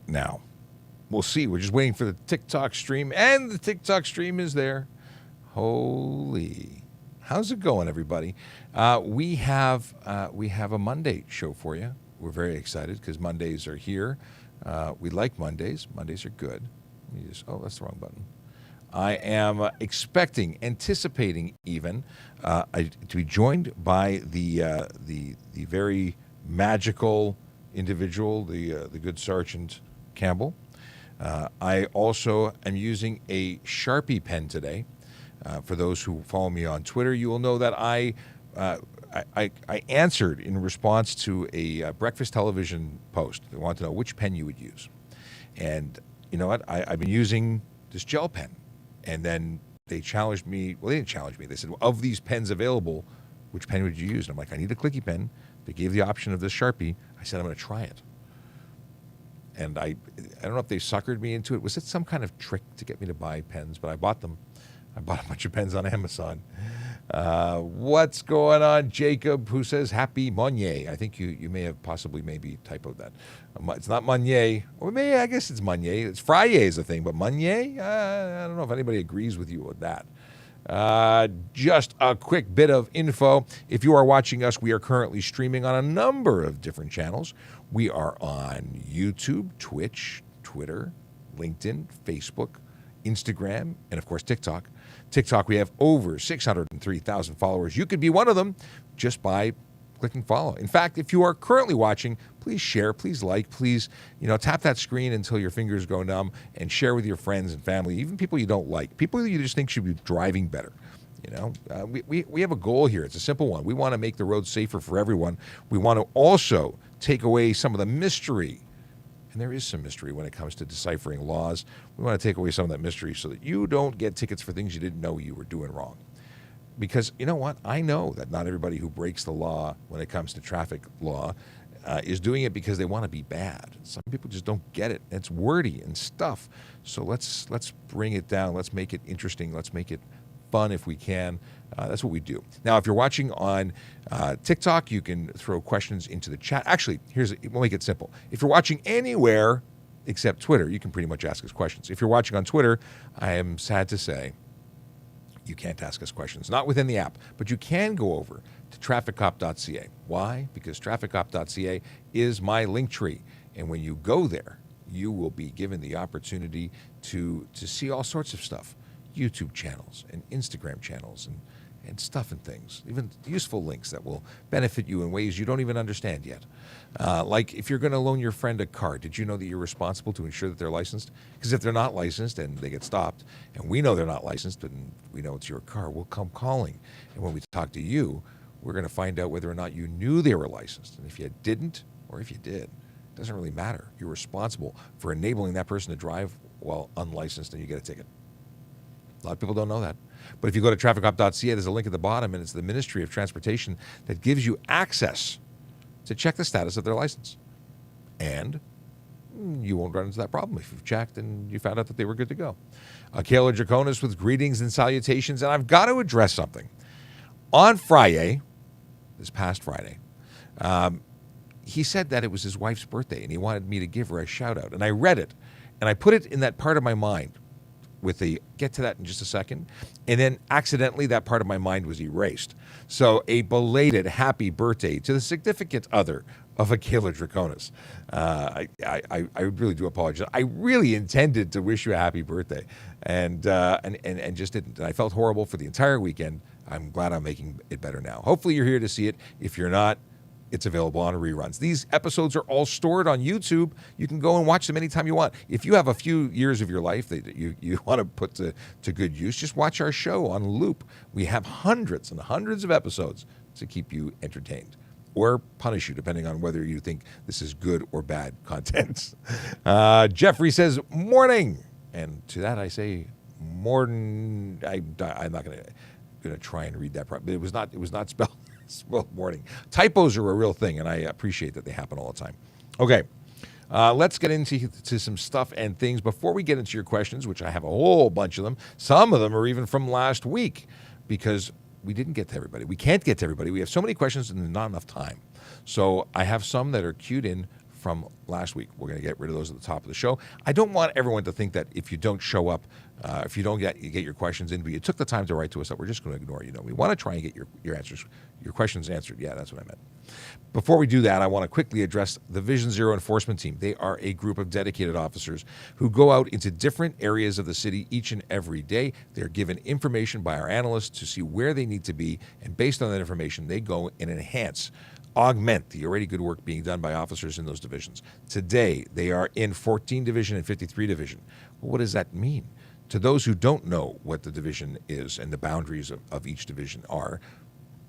now. We'll see. We're just waiting for the TikTok stream, and the TikTok stream is there. Holy. How's it going, everybody? We have a Monday show for you. We're very excited because Mondays are here. We like Mondays. Mondays are good. That's the wrong button. I am anticipating even, to be joined by the very magical individual, the good Sergeant Campbell. I also am using a Sharpie pen today. For those who follow me on Twitter, you will know that I answered in response to a breakfast television post. They wanted to know which pen you would use. And you know what? I've been using this gel pen. And then they challenged me. Well, they didn't challenge me. They said, of these pens available, which pen would you use? And I'm like, I need a clicky pen. They gave the option of this Sharpie. I said, I'm going to try it. And I don't know if they suckered me into it. Was it some kind of trick to get me to buy pens? But I bought them. I bought a bunch of pens on Amazon. What's going on, Jacob, who says happy Monnier? I think you may have maybe typoed that. It's not Monnier. Or I guess it's Monnier. It's Friday is a thing, but Monnier? I don't know if anybody agrees with you with that. Just a quick bit of info. If you are watching us, we are currently streaming on a number of different channels. We are on YouTube, Twitch, Twitter, LinkedIn, Facebook, Instagram, and of course TikTok. TikTok, we have over 603,000 followers. You could be one of them just by clicking follow. In fact, if you are currently watching, please share, please like, please, tap that screen until your fingers go numb and share with your friends and family, even people you don't like, people you just think should be driving better. We have a goal here. It's a simple one. We want to make the roads safer for everyone. We want to also take away some of the mystery. And there is some mystery when it comes to deciphering laws. We want to take away some of that mystery so that you don't get tickets for things you didn't know you were doing wrong. Because you know what? I know that not everybody who breaks the law when it comes to traffic law is doing it because they want to be bad. Some people just don't get it. It's wordy and stuff. So let's bring it down. Let's make it interesting. Let's make it fun if we can. That's what we do. Now, if you're watching on TikTok, you can throw questions into the chat. Actually, we'll make it simple. If you're watching anywhere except Twitter, you can pretty much ask us questions. If you're watching on Twitter, I am sad to say you can't ask us questions. Not within the app, but you can go over to trafficcop.ca. Why? Because trafficcop.ca is my link tree. And when you go there, you will be given the opportunity to see all sorts of stuff. YouTube channels and Instagram channels and stuff and things, even useful links that will benefit you in ways you don't even understand yet. Like if you're going to loan your friend a car, did you know that you're responsible to ensure that they're licensed? Because if they're not licensed and they get stopped, and we know they're not licensed and we know it's your car, we'll come calling. And when we talk to you, we're going to find out whether or not you knew they were licensed. And if you didn't, or if you did, it doesn't really matter. You're responsible for enabling that person to drive while unlicensed and you get a ticket. A lot of people don't know that. But if you go to trafficcop.ca, there's a link at the bottom, and it's the Ministry of Transportation that gives you access to check the status of their license. And you won't run into that problem if you've checked and you found out that they were good to go. Kayla Draconis with greetings and salutations, and I've got to address something. On Friday, this past Friday, he said that it was his wife's birthday, and he wanted me to give her a shout-out. And I read it, and I put it in that part of my mind with the, get to that in just a second, and then accidentally that part of my mind was erased. So a belated happy birthday to the significant other of Kayla Draconis. I really do apologize. I really intended to wish you a happy birthday, and just didn't. And I felt horrible for the entire weekend. I'm glad I'm making it better now. Hopefully you're here to see it. If you're not, it's available on reruns. These episodes are all stored on YouTube. You can go and watch them anytime you want. If you have a few years of your life that you want to put to good use, just watch our show on loop. We have hundreds and hundreds of episodes to keep you entertained or punish you, depending on whether you think this is good or bad content. Jeffrey says, morning. And to that I say, morning. I'm not going to try and read that properly. It was not spelled. Well, morning. Typos are a real thing, and I appreciate that they happen all the time. Okay, let's get into some stuff and things. Before we get into your questions, which I have a whole bunch of them, some of them are even from last week, because we didn't get to everybody. We can't get to everybody. We have so many questions and not enough time. So I have some that are queued in from last week. We're going to get rid of those at the top of the show. I don't want everyone to think that if you don't show up, if you don't get your questions in, but you took the time to write to us, that we're just going to ignore you. No, we want to try and get your answers, your questions answered. Yeah, that's what I meant. Before we do that, I want to quickly address the Vision Zero enforcement team. They are a group of dedicated officers who go out into different areas of the city each and every day. They're given information by our analysts to see where they need to be, and based on that information, they go and enhance, augment the already good work being done by officers in those divisions. Today, they are in 14 Division and 53 Division. Well, what does that mean? To those who don't know what the division is and the boundaries of each division are,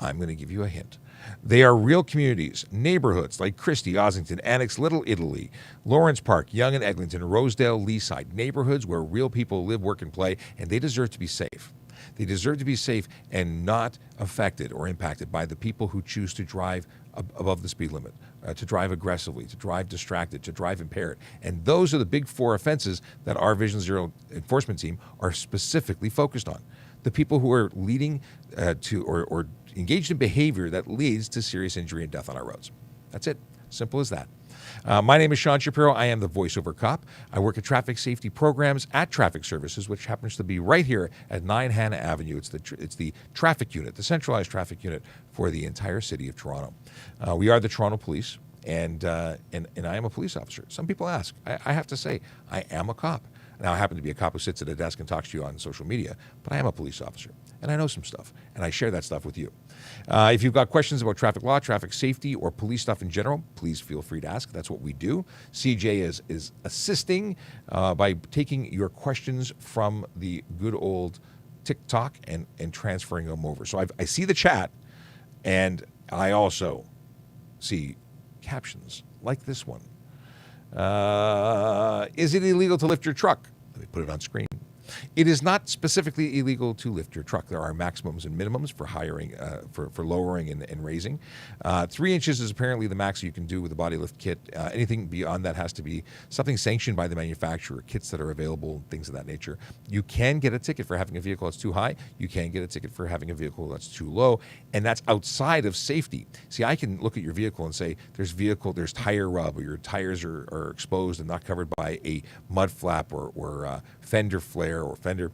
I'm going to give you a hint. They are real communities, neighborhoods like Christie, Ossington, Annex, Little Italy, Lawrence Park, Yonge and Eglinton, Rosedale, Leaside, neighborhoods where real people live, work, and play, and they deserve to be safe. They deserve to be safe and not affected or impacted by the people who choose to drive above the speed limit, to drive aggressively, to drive distracted, to drive impaired. And those are the big four offenses that our Vision Zero enforcement team are specifically focused on. The people who are leading or engaged in behavior that leads to serious injury and death on our roads. That's it. Simple as that. My name is Sean Shapiro. I am the voiceover cop. I work at traffic safety programs at Traffic Services, which happens to be right here at 9 Hannah Avenue. It's the traffic unit, the centralized traffic unit for the entire city of Toronto. We are the Toronto Police, and I am a police officer. Some people ask. I have to say, I am a cop. Now, I happen to be a cop who sits at a desk and talks to you on social media, but I am a police officer, and I know some stuff, and I share that stuff with you. If you've got questions about traffic law, traffic safety, or police stuff in general, please feel free to ask. That's what we do. CJ is assisting by taking your questions from the good old TikTok and transferring them over. So I see the chat, and I also see captions like this one. Is it illegal to lift your truck? Let me put it on screen. It is not specifically illegal to lift your truck. There are maximums and minimums for hiring, for lowering and raising. 3 inches is apparently the max you can do with a body lift kit. Anything beyond that has to be something sanctioned by the manufacturer, kits that are available, things of that nature. You can get a ticket for having a vehicle that's too high. You can get a ticket for having a vehicle that's too low, and that's outside of safety. See, I can look at your vehicle and say there's tire rub, or your tires are exposed and not covered by a mud flap or fender flare or fender.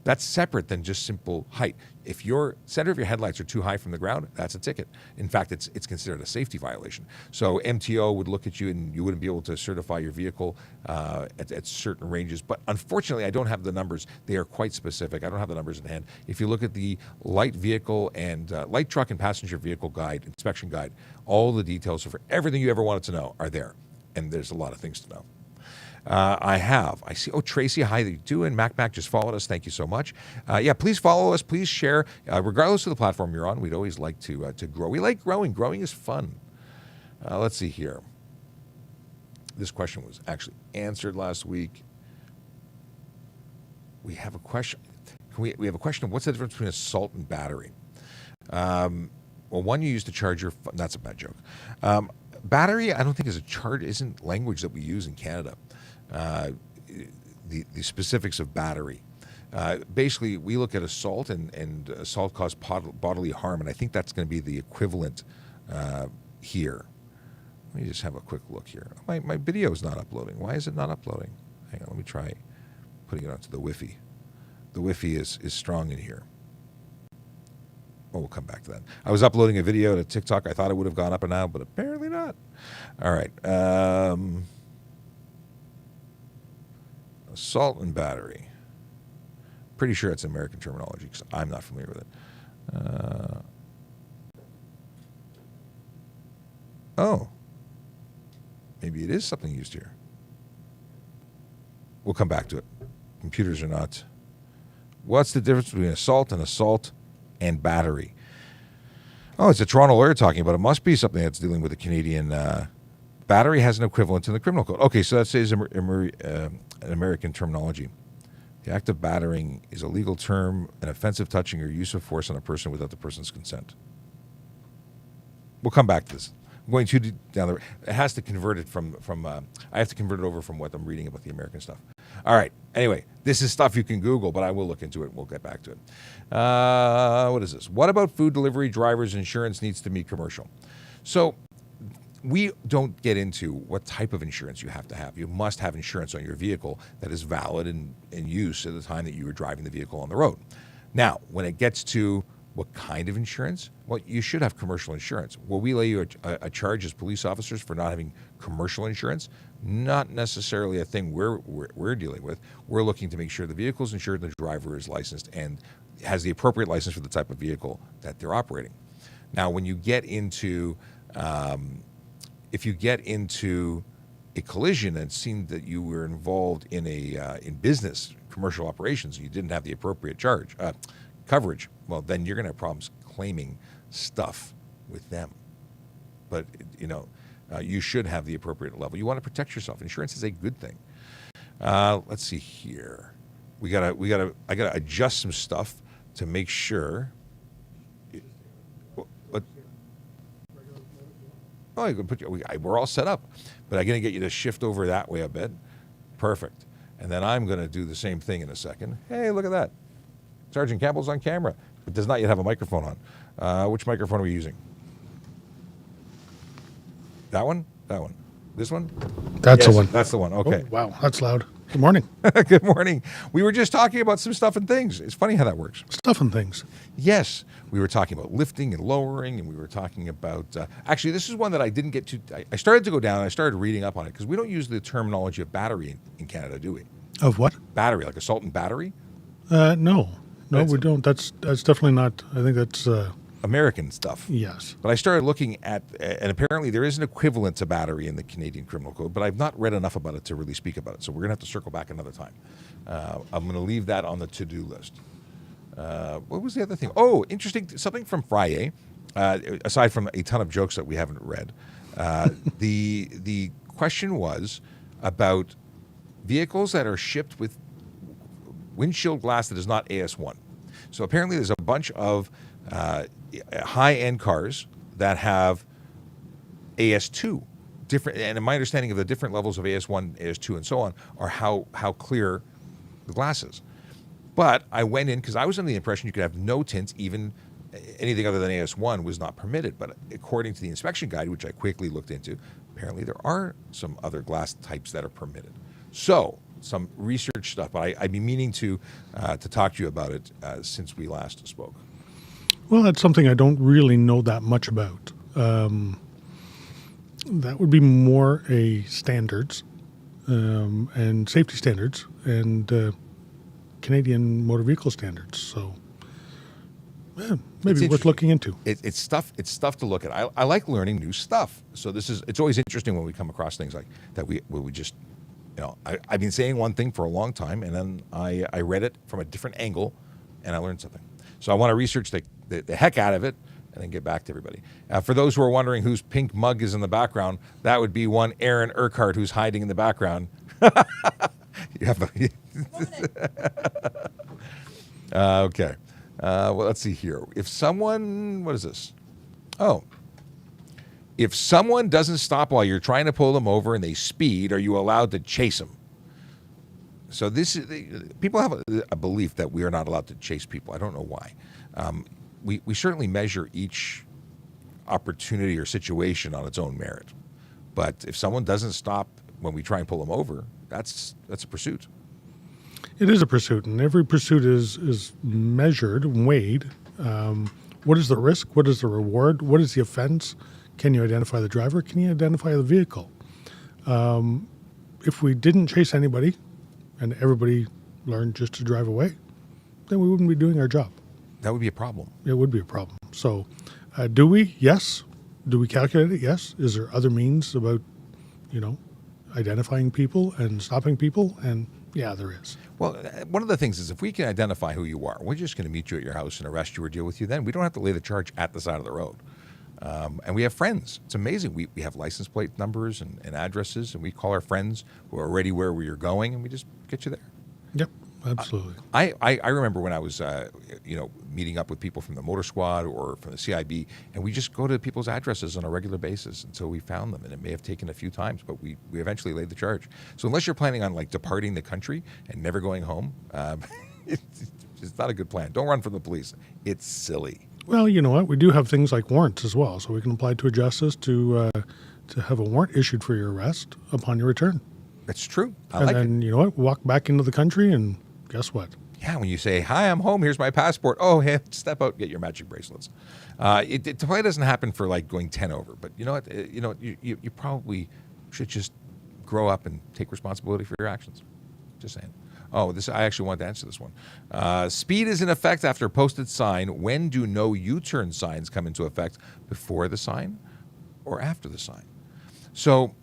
That's separate than just simple height. If your center of your headlights are too high from the ground, that's a ticket. In fact, it's considered a safety violation. So MTO would look at you and you wouldn't be able to certify your vehicle at certain ranges. But unfortunately, I don't have the numbers. They are quite specific. I don't have the numbers in hand. If you look at the light vehicle and light truck and passenger vehicle guide, inspection guide, all the details for everything you ever wanted to know are there. And there's a lot of things to know. I see. Oh, Tracy, how you doing? Mac just followed us. Thank you so much. Yeah, please follow us. Please share. Regardless of the platform you're on, we'd always like to grow. We like growing. Growing is fun. Let's see here. This question was actually answered last week. We have a question. We have a question of what's the difference between assault and battery? Well, one you use to charge your phone. That's a bad joke. Battery, I don't think isn't language that we use in Canada. The specifics of battery. Basically, we look at assault, and assault caused bodily harm, and I think that's going to be the equivalent here. Let me just have a quick look here. My video is not uploading. Why is it not uploading? Hang on, let me try putting it onto the Wi-Fi. The Wi-Fi is strong in here. Well, we'll come back to that. I was uploading a video to TikTok. I thought it would have gone up and out, but apparently not. All right. Assault and battery. Pretty sure it's American terminology because I'm not familiar with it. Oh. Maybe it is something used here. We'll come back to it. Computers are not. What's the difference between assault and battery? Oh, it's a Toronto lawyer talking about it. Must be something that's dealing with the Canadian. Battery has an equivalent in the criminal code. Okay, so that says an American terminology. The act of battering is a legal term, an offensive touching or use of force on a person without the person's consent. We'll come back to this. I'm going too deep down the road. It has to convert it from I have to convert it over from what I'm reading about the American stuff. All right. Anyway, this is stuff you can Google, but I will look into it. We'll get back to it. What is this? What about food delivery drivers' insurance needs to be commercial? So we don't get into what type of insurance you have to have. You must have insurance on your vehicle that is valid and in use at the time that you were driving the vehicle on the road. Now, when it gets to what kind of insurance, well, you should have commercial insurance. Will we lay you a charge as police officers for not having commercial insurance? Not necessarily a thing we're dealing with. We're looking to make sure the vehicle is insured and the driver is licensed and has the appropriate license for the type of vehicle that they're operating. Now, when you get into, if you get into a collision and it seemed that you were involved in in business, commercial operations, and you didn't have the appropriate coverage, well, then you're going to have problems claiming stuff with them. But, you should have the appropriate level. You want to protect yourself. Insurance is a good thing. Let's see here. I gotta adjust some stuff to make sure. We're all set up, but I'm going to get you to shift over that way a bit. Perfect. And then I'm going to do the same thing in a second. Hey, look at that. Sergeant Campbell's on camera, but does not yet have a microphone on. Which microphone are we using? That one? That one? This one? That's the one. That's the one. Okay. Oh, wow, that's loud. Good morning. Good morning. We were just talking about some stuff and things. It's funny how that works. Stuff and things. Yes. We were talking about lifting and lowering, and we were talking about... actually, this is one that I didn't get to... I started to go down, and I started reading up on it, because we don't use the terminology of battery in Canada, do we? Of what? Battery, like assault and battery? No, we don't. That's definitely not... I think that's... American stuff. Yes. But I started looking at, and apparently there is an equivalent to battery in the Canadian Criminal Code, but I've not read enough about it to really speak about it. So we're going to have to circle back another time. I'm going to leave that on the to-do list. What was the other thing? Oh, interesting. Something from Friday, aside from a ton of jokes that we haven't read. The question was about vehicles that are shipped with windshield glass that is not AS1. So apparently there's a bunch of high-end cars that have AS2, different, and in my understanding of the different levels of AS1, AS2, and so on, are how clear the glass is. But I went in because I was under the impression you could have no tints, even anything other than AS1 was not permitted. But according to the inspection guide, which I quickly looked into, apparently there are some other glass types that are permitted. So some research stuff, but I've been meaning to talk to you about it since we last spoke. Well, that's something I don't really know that much about. That would be more a standards and safety standards and Canadian motor vehicle standards. So maybe worth looking into. It's stuff to look at. I like learning new stuff. So it's always interesting when we come across things like that. We just, I've been saying one thing for a long time, and then I read it from a different angle, and I learned something. So I want to research the heck out of it and then get back to everybody. For those who are wondering whose pink mug is in the background, that would be one Aaron Urquhart who's hiding in the background. You have okay. Well, let's see here. If someone, what is this? Oh. If someone doesn't stop while you're trying to pull them over and they speed, are you allowed to chase them? So people have a belief that we are not allowed to chase people. I don't know why. We certainly measure each opportunity or situation on its own merit. But if someone doesn't stop when we try and pull them over, that's a pursuit. It is a pursuit, and every pursuit is measured and weighed. What is the risk? What is the reward? What is the offense? Can you identify the driver? Can you identify the vehicle? If we didn't chase anybody, and everybody learned just to drive away, then we wouldn't be doing our job. That would be a problem. It would be a problem. So do we? Yes. Do we calculate it? Yes. Is there other means about, identifying people and stopping people? And yeah, there is. Well, one of the things is if we can identify who you are, we're just going to meet you at your house and arrest you or deal with you then. We don't have to lay the charge at the side of the road. And we have friends. It's amazing. We have license plate numbers and addresses, and we call our friends who are already where you're going, and we just get you there. Yep, absolutely. I remember when I was, meeting up with people from the Motor Squad or from the CIB, and we just go to people's addresses on a regular basis until we found them. And it may have taken a few times, but we eventually laid the charge. So unless you're planning on departing the country and never going home, it's not a good plan. Don't run from the police. It's silly. Well, you know what? We do have things like warrants as well, so we can apply to a justice to to have a warrant issued for your arrest upon your return. That's true. I And like it. then, you know what, walk back into the country, and guess what? Yeah, when you say, "Hi, I'm home. Here's my passport." Oh, hey, step out, get your magic bracelets. It probably doesn't happen for like going 10 over, but you know what? You probably should just grow up and take responsibility for your actions. Just saying. Oh, I actually wanted to answer this one. Speed is in effect after posted sign. When do no U-turn signs come into effect? Before the sign or after the sign? So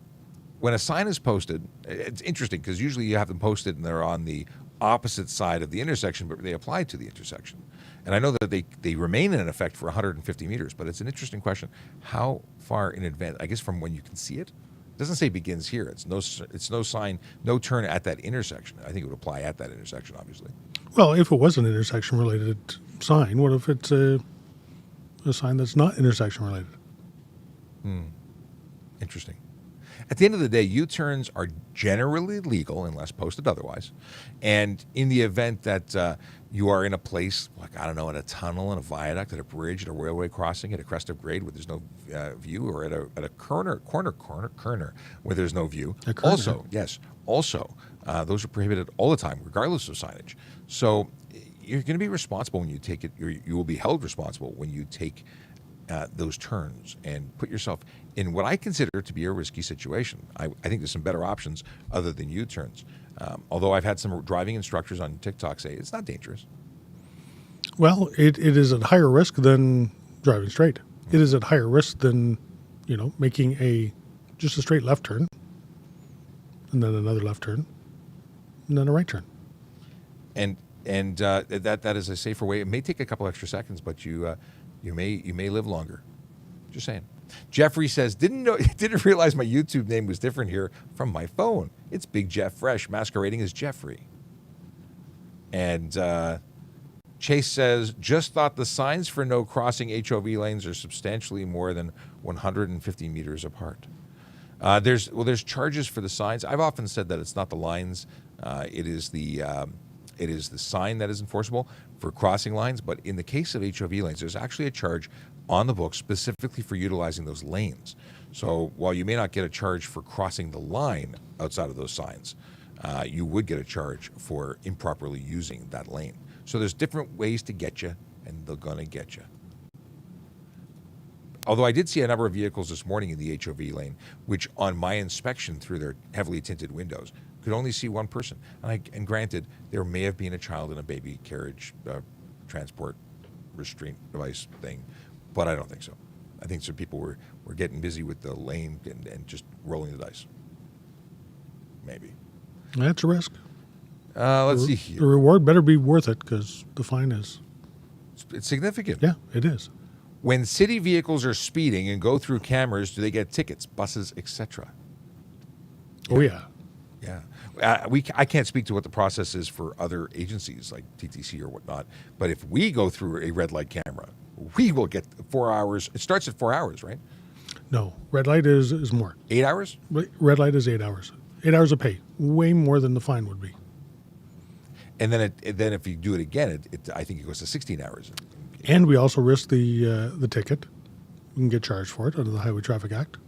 when a sign is posted, it's interesting because usually you have them posted and they're on the opposite side of the intersection, but they apply to the intersection. And I know that they remain in effect for 150 meters, but it's an interesting question. How far in advance? I guess from when you can see it. It doesn't say begins here. It's no sign, no turn at that intersection. I think it would apply at that intersection, obviously. Well, if it was an intersection-related sign, what if it's a sign that's not intersection-related? Interesting. At the end of the day, U-turns are generally legal unless posted otherwise. And in the event that you are in a place, like, I don't know, in a tunnel, in a viaduct, at a bridge, at a railway crossing, at a crest of grade where there's no view, or at a corner where there's no view. Also, those are prohibited all the time, regardless of signage. So you're going to be responsible when you take it, you will be held responsible when you take those turns and put yourself in what I consider to be a risky situation. I think there's some better options other than U-turns. Although I've had some driving instructors on TikTok say it's not dangerous. Well, it is at higher risk than driving straight. It is at higher risk than, making just a straight left turn, and then another left turn, and then a right turn. And that is a safer way. It may take a couple extra seconds, but you may live longer. Just saying. Jeffrey says, didn't realize my YouTube name was different here from my phone. It's Big Jeff Fresh, masquerading as Jeffrey. And Chase says, just thought the signs for no crossing HOV lanes are substantially more than 150 meters apart. There's charges for the signs. I've often said that it's not the lines. It is the sign that is enforceable for crossing lines. But in the case of HOV lanes, there's actually a charge on the book specifically for utilizing those lanes. So while you may not get a charge for crossing the line outside of those signs, you would get a charge for improperly using that lane. So there's different ways to get you, and they're going to get you. Although I did see a number of vehicles this morning in the HOV lane, which on my inspection through their heavily tinted windows, could only see one person. And granted, there may have been a child in a baby carriage transport restraint device thing, but I don't think so. I think some people were getting busy with the lane and just rolling the dice. Maybe. That's a risk. Let's see here. The reward better be worth it because the fine is... It's significant. Yeah, it is. When city vehicles are speeding and go through cameras, do they get tickets, buses, etc.? Oh, yeah. Yeah. I can't speak to what the process is for other agencies like TTC or whatnot, but if we go through a red light camera, we will get 4 hours. It starts at 4 hours, right? No, red light is more. 8 hours? Red light is 8 hours. 8 hours of pay, way more than the fine would be. And then if you do it again, I think it goes to 16 hours. And we also risk the ticket. We can get charged for it under the Highway Traffic Act.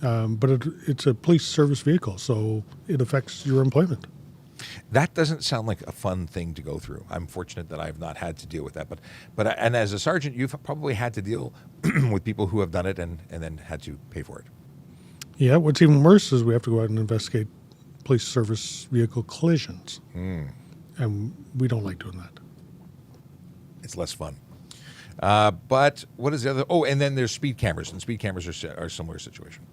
But it's a police service vehicle, so it affects your employment. That doesn't sound like a fun thing to go through. I'm fortunate that I've not had to deal with that. But as a sergeant, you've probably had to deal with people who have done it and then had to pay for it. Yeah, what's even worse is we have to go out and investigate police service vehicle collisions. And we don't like doing that. It's less fun. But what is the other? Oh, and then there's speed cameras, and speed cameras are a similar situation.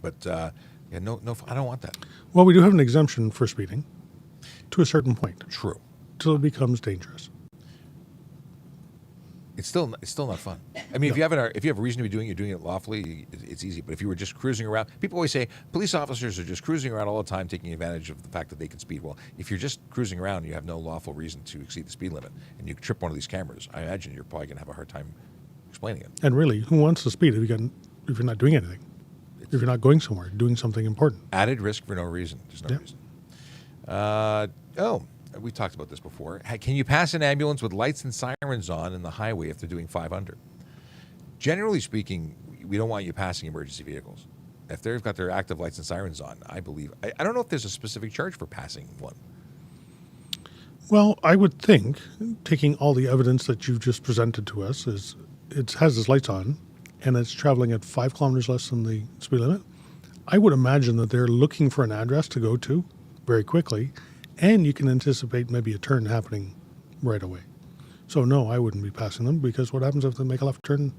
But no, I don't want that. Well, we do have an exemption for speeding to a certain point. True. Till it becomes dangerous. It's still not fun. I mean, if you have a reason to be doing it lawfully, it's easy. But if you were just cruising around, people always say police officers are just cruising around all the time, taking advantage of the fact that they can speed. Well, if you're just cruising around, you have no lawful reason to exceed the speed limit, and you trip one of these cameras, I imagine you're probably going to have a hard time explaining it. And really, who wants to speed if you're not doing anything? If you're not going somewhere, doing something important. Added risk for no reason. There's no reason. We talked about this before. Can you pass an ambulance with lights and sirens on in the highway if they're doing 5 under? Generally speaking, we don't want you passing emergency vehicles. If they've got their active lights and sirens on, I believe. I don't know if there's a specific charge for passing one. Well, I would think, taking all the evidence that you've just presented to us, is it has its lights on and it's traveling at 5 kilometers less than the speed limit. I would imagine that they're looking for an address to go to very quickly, and you can anticipate maybe a turn happening right away. So no, I wouldn't be passing them, because what happens if they make a left turn?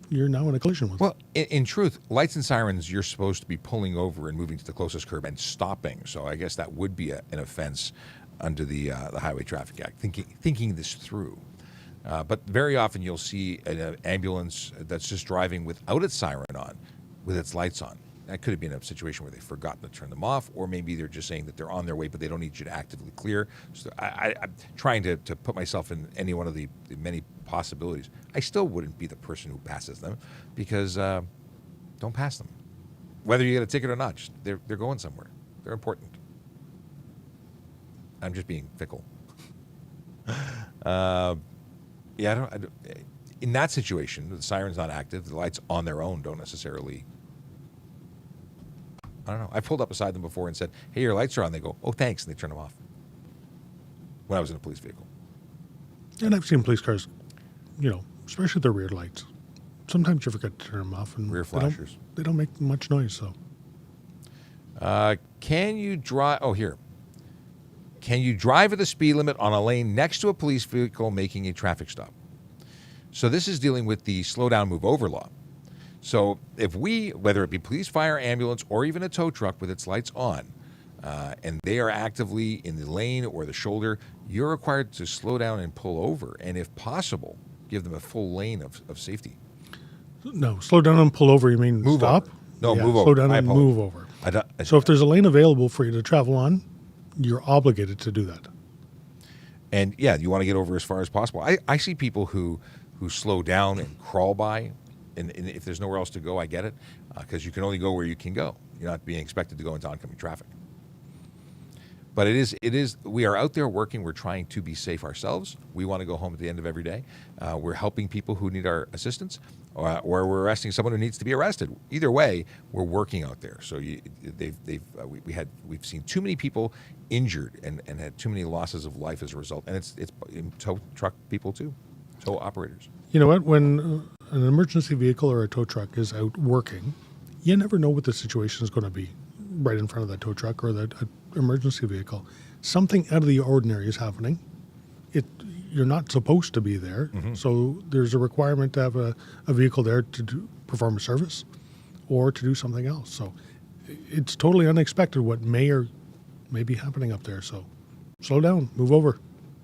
You're now in a collision with them. Well, in truth, lights and sirens, you're supposed to be pulling over and moving to the closest curb and stopping. So I guess that would be an offense under the Highway Traffic Act, thinking this through. But very often you'll see an ambulance that's just driving without its siren on, with its lights on. That could have been a situation where they've forgotten to turn them off, or maybe they're just saying that they're on their way, but they don't need you to actively clear. So I'm trying to put myself in any one of the many possibilities. I still wouldn't be the person who passes them, because don't pass them. Whether you get a ticket or not, they're going somewhere. They're important. I'm just being fickle. Yeah, in that situation, the siren's not active. The lights on their own don't necessarily. I don't know. I pulled up beside them before and said, "Hey, your lights are on." They go, "Oh, thanks," and they turn them off. When I was in a police vehicle. And I've seen police cars, especially their rear lights. Sometimes you forget to turn them off, and Rear flashers. They don't make much noise. So, can you drive? Oh, here. Can you drive at the speed limit on a lane next to a police vehicle making a traffic stop? So this is dealing with the slow down, move over law. So if whether it be police, fire, ambulance, or even a tow truck with its lights on, and they are actively in the lane or the shoulder, you're required to slow down and pull over, and if possible, give them a full lane of safety. No, slow down and pull over. You mean Move stop? over. No, move over. Slow down I and apologize. move over. So if there's a lane available for you to travel on, you're obligated to do that. And yeah, you want to get over as far as possible. I see people who slow down and crawl by, and if there's nowhere else to go, I get it, because you can only go where you can go. You're not being expected to go into oncoming traffic. But it is. We are out there working. We're trying to be safe ourselves. We want to go home at the end of every day. We're helping people who need our assistance, or we're arresting someone who needs to be arrested. Either way, we're working out there. So we've seen too many people injured and had too many losses of life as a result. And it's in tow truck people too, tow operators. You know what? When an emergency vehicle or a tow truck is out working, you never know what the situation is going to be right in front of that tow truck or that emergency vehicle. Something out of the ordinary is happening. You're not supposed to be there, so there's a requirement to have a vehicle there to perform a service or to do something else. So it's totally unexpected what may be happening up there. So slow down, move over.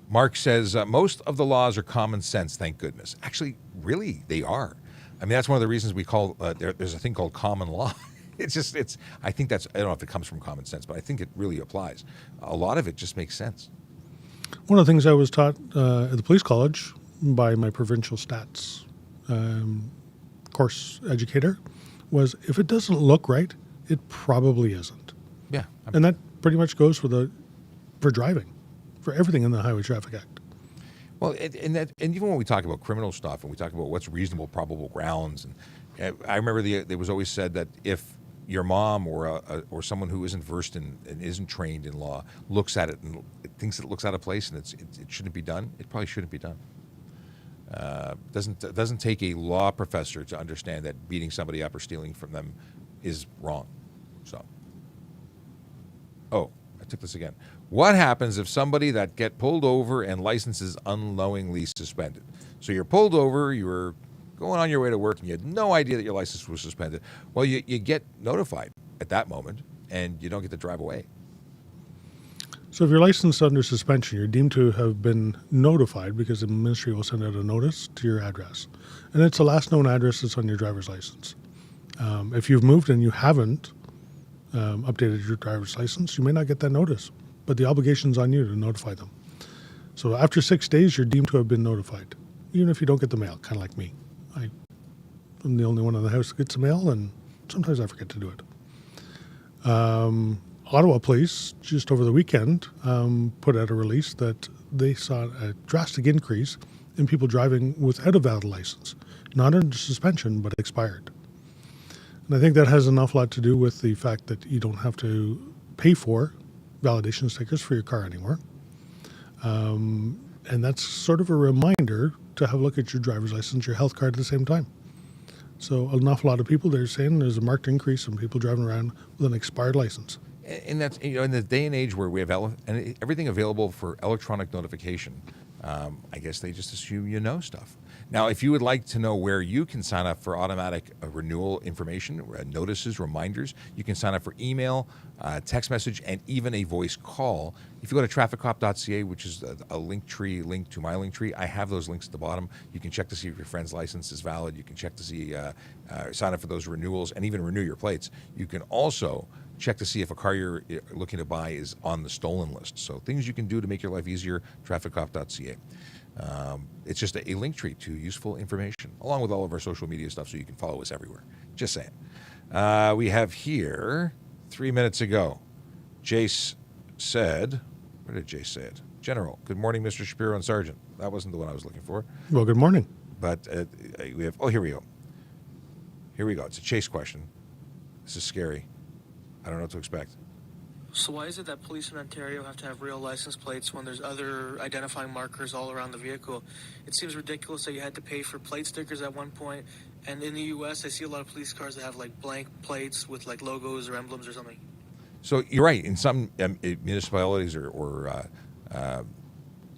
Mark says most of the laws are common sense, thank goodness. Actually, really, they are. I mean, that's one of the reasons we call there's a thing called common law. I think I don't know if it comes from common sense, but I think it really applies. A lot of it just makes sense. One of the things I was taught at the police college by my provincial stats course educator was, if it doesn't look right, it probably isn't. Yeah. And that pretty much goes for driving, for everything in the Highway Traffic Act. Well, and even when we talk about criminal stuff and we talk about what's reasonable, probable grounds, and I remember it was always said that if your mom or someone who isn't versed in and isn't trained in law looks at it and thinks it looks out of place and it shouldn't be done, it probably shouldn't be done. Doesn't take a law professor to understand that beating somebody up or stealing from them is wrong. So, I took this again. What happens if somebody that get pulled over and license is unknowingly suspended? So you're pulled over, you were going on your way to work, and you had no idea that your license was suspended. Well, you get notified at that moment, and you don't get to drive away. So if you're licensed under suspension, you're deemed to have been notified because the ministry will send out a notice to your address. And it's the last known address that's on your driver's license. If you've moved and you haven't updated your driver's license, you may not get that notice, but the obligation's on you to notify them. So after 6 days, you're deemed to have been notified, even if you don't get the mail, kind of like me. I'm the only one in the house that gets the mail, and sometimes I forget to do it. Ottawa Police, just over the weekend, put out a release that they saw a drastic increase in people driving without a valid license, not under suspension, but expired. And I think that has an awful lot to do with the fact that you don't have to pay for validation stickers for your car anymore. And that's sort of a reminder to have a look at your driver's license, your health card at the same time. So an awful lot of people, they're saying there's a marked increase in people driving around with an expired license. And that's, in the day and age where we have everything available for electronic notification, I guess they just assume you know stuff. Now, if you would like to know where you can sign up for automatic renewal information, notices, reminders, you can sign up for email, text message, and even a voice call. If you go to trafficcop.ca, which is a link to my link tree, I have those links at the bottom. You can check to see if your friend's license is valid. You can check to see, sign up for those renewals, and even renew your plates. You can also check to see if a car you're looking to buy is on the stolen list. So things you can do to make your life easier, trafficcop.ca. It's just a link tree to useful information, along with all of our social media stuff, so you can follow us everywhere. Just saying. We have here, 3 minutes ago, Jace said, where did Jace say it? General, good morning, Mr. Shapiro and Sergeant. That wasn't the one I was looking for. Well, good morning. But we have, here we go. Here we go. It's a Chase question. This is scary. I don't know what to expect. So why is it that police in Ontario have to have real license plates when there's other identifying markers all around the vehicle? It seems ridiculous that you had to pay for plate stickers at one point. And in the U.S., I see a lot of police cars that have like blank plates with like logos or emblems or something. So you're right. In some municipalities or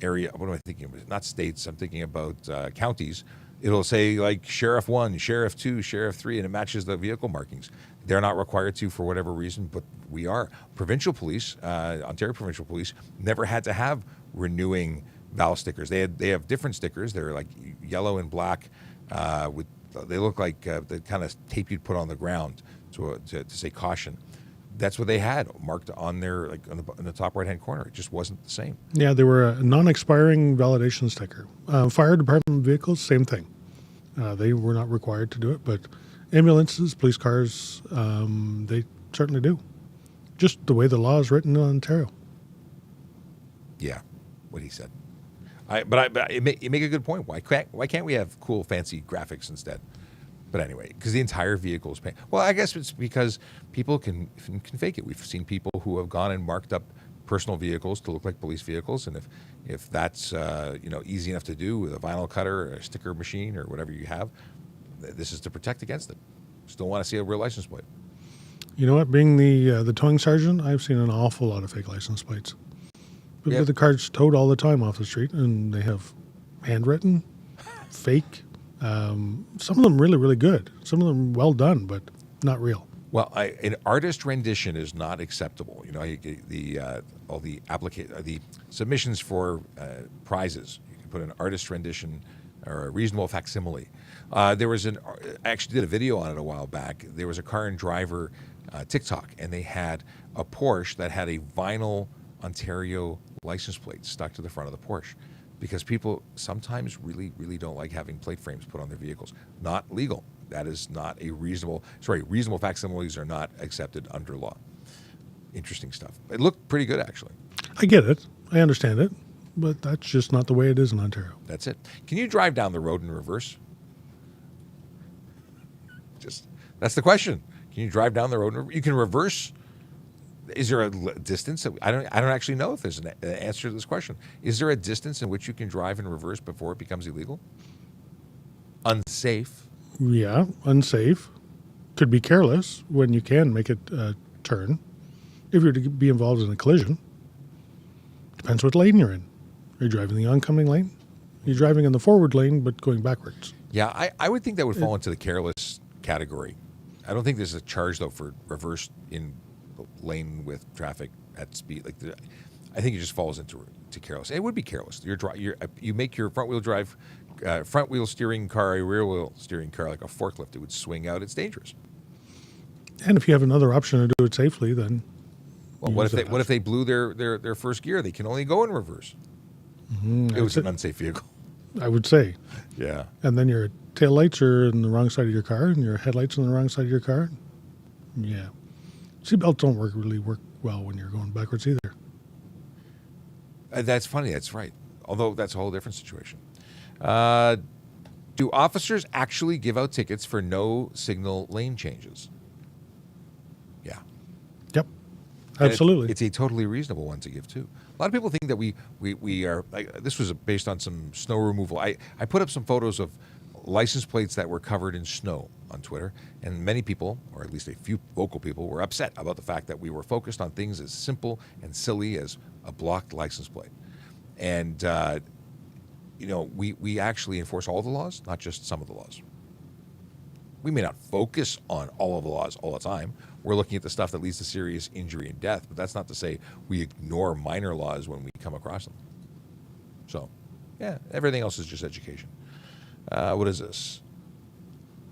area, what am I thinking of? Not states. I'm thinking about counties. It'll say like Sheriff 1, Sheriff 2, Sheriff 3, and it matches the vehicle markings. They're not required to for whatever reason, but we are. Provincial police, Ontario Provincial Police, never had to have renewing val stickers. They have different stickers. They're like yellow and black. They look like the kind of tape you'd put on the ground to say caution. That's what they had marked on their in the top right hand corner. It just wasn't the same. Yeah, they were a non-expiring validation sticker. Fire department vehicles, same thing. They were not required to do it, but ambulances, police cars, they certainly do. Just the way the law is written in Ontario. Yeah, what he said. But you make a good point. Why can't we have cool, fancy graphics instead? But anyway, because the entire vehicle is paint. Well, I guess it's because people can fake it. We've seen people who have gone and marked up personal vehicles to look like police vehicles, and if that's easy enough to do with a vinyl cutter or a sticker machine or whatever you have, this is to protect against it. Still want to see a real license plate. You know what? Being the towing sergeant, I've seen an awful lot of fake license plates. We've got the cars towed all the time off the street, and they have handwritten, fake. Some of them really, really good. Some of them well done, but not real. Well, an artist rendition is not acceptable. All the submissions for prizes. You can put an artist rendition or a reasonable facsimile. I actually did a video on it a while back. There was a car and driver TikTok, and they had a Porsche that had a vinyl Ontario license plate stuck to the front of the Porsche, because people sometimes really, really don't like having plate frames put on their vehicles. Not legal. That is not reasonable facsimiles are not accepted under law. Interesting stuff. It looked pretty good, actually. I get it. I understand it. But that's just not the way it is in Ontario. That's it. Can you drive down the road in reverse? That's the question. Can you drive down the road? You can reverse. Is there a distance? I don't actually know if there's an answer to this question. Is there a distance in which you can drive in reverse before it becomes illegal? Unsafe. Yeah, unsafe. Could be careless when you can make it turn. If you're to be involved in a collision, depends what lane you're in. Are you driving the oncoming lane? You're driving in the forward lane, but going backwards. Yeah, I would think that would fall into the careless category. I don't think there's a charge, though, for reverse in lane with traffic at speed. I think it just falls into careless. It would be careless. You make your front wheel steering car a rear wheel steering car like a forklift. It would swing out. It's dangerous. And if you have another option to do it safely, then what if they blew their first gear? They can only go in reverse. Mm-hmm. It was an unsafe vehicle, I would say. Yeah. And then your taillights are in the wrong side of your car, and your headlights on the wrong side of your car. Yeah. Seatbelts don't really work well when you're going backwards either. That's funny. That's right. Although that's a whole different situation. Do officers actually give out tickets for no signal lane changes? Absolutely. It's a totally reasonable one to give too. A lot of people think that we are like, this was based on some snow removal. I put up some photos of license plates that were covered in snow on Twitter, and many people, or at least a few vocal people, were upset about the fact that we were focused on things as simple and silly as a blocked license plate. And we actually enforce all the laws, not just some of the laws. We may not focus on all of the laws all the time. We're looking at the stuff that leads to serious injury and death, but that's not to say we ignore minor laws when we come across them. So, yeah, everything else is just education. What is this?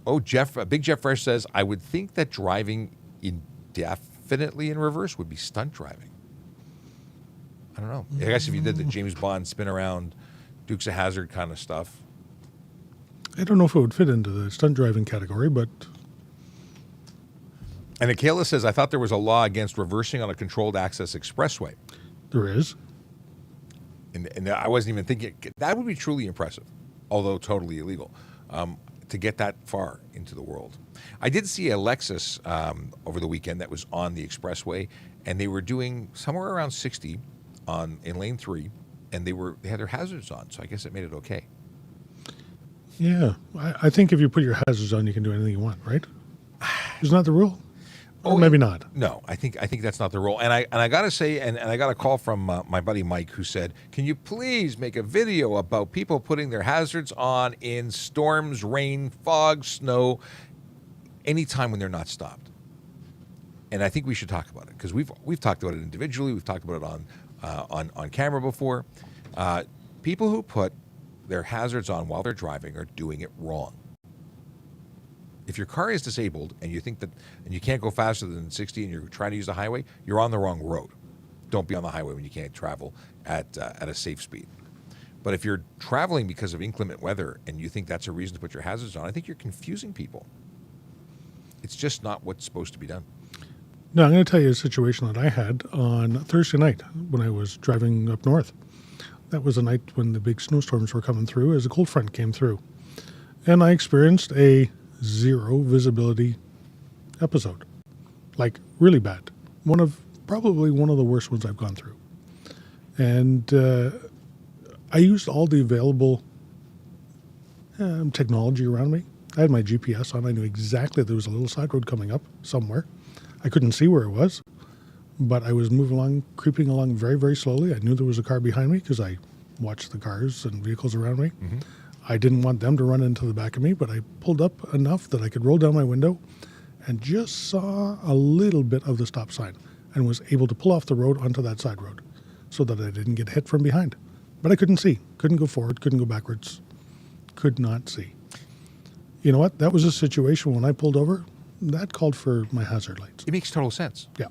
Oh, Big Jeff Fresh says, I would think that driving indefinitely in reverse would be stunt driving. I don't know. I guess if you did the James Bond spin around Dukes of Hazzard kind of stuff. I don't know if it would fit into the stunt driving category, but... And Akela says, I thought there was a law against reversing on a controlled access expressway. There is. And I wasn't even thinking, that would be truly impressive, although totally illegal, to get that far into the world. I did see a Lexus over the weekend that was on the expressway, and they were doing somewhere around 60 in lane 3, and they had their hazards on, so I guess it made it okay. Yeah. I think if you put your hazards on, you can do anything you want, right? Isn't that the rule? Or maybe not. No, I think that's not the rule. And I got to say, and I got a call from my buddy Mike, who said, can you please make a video about people putting their hazards on in storms, rain, fog, snow, anytime when they're not stopped? And I think we should talk about it, because we've talked about it individually. We've talked about it on camera before. People who put their hazards on while they're driving are doing it wrong. If your car is disabled and you think that, and you can't go faster than 60 and you're trying to use the highway, you're on the wrong road. Don't be on the highway when you can't travel at a safe speed. But if you're traveling because of inclement weather and you think that's a reason to put your hazards on, I think you're confusing people. It's just not what's supposed to be done. No, I'm going to tell you a situation that I had on Thursday night when I was driving up north. That was the night when the big snowstorms were coming through as a cold front came through. And I experienced a zero visibility episode. Like, really bad. Probably one of the worst ones I've gone through. And I used all the available technology around me. I had my GPS on. I knew exactly there was a little side road coming up somewhere. I couldn't see where it was, but I was moving along, creeping along very, very slowly. I knew there was a car behind me because I watched the cars and vehicles around me. Mm-hmm. I didn't want them to run into the back of me, but I pulled up enough that I could roll down my window and just saw a little bit of the stop sign and was able to pull off the road onto that side road so that I didn't get hit from behind. But I couldn't see, couldn't go forward, couldn't go backwards, could not see. You know what? That was a situation when I pulled over, that called for my hazard lights. It makes total sense. Yeah.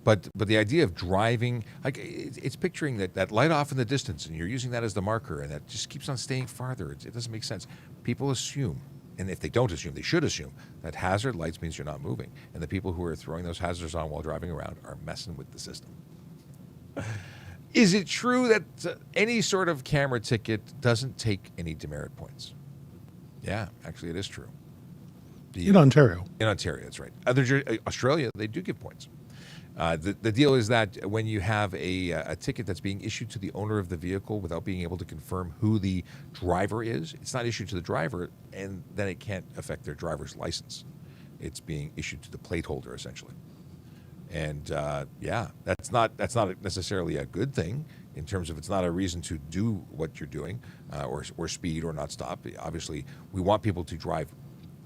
But the idea of driving, like, it's picturing that light off in the distance, and you're using that as the marker, and that just keeps on staying farther. It doesn't make sense. People assume, and if they don't assume, they should assume, that hazard lights means you're not moving. And the people who are throwing those hazards on while driving around are messing with the system. Is it true that any sort of camera ticket doesn't take any demerit points? Yeah, actually it is true. In Ontario. In Ontario, that's right. Australia, they do give points. The deal is that when you have a ticket that's being issued to the owner of the vehicle without being able to confirm who the driver is, it's not issued to the driver, and then it can't affect their driver's license. It's being issued to the plate holder, essentially. And that's not necessarily a good thing in terms of, it's not a reason to do what you're doing or speed or not stop. Obviously, we want people to drive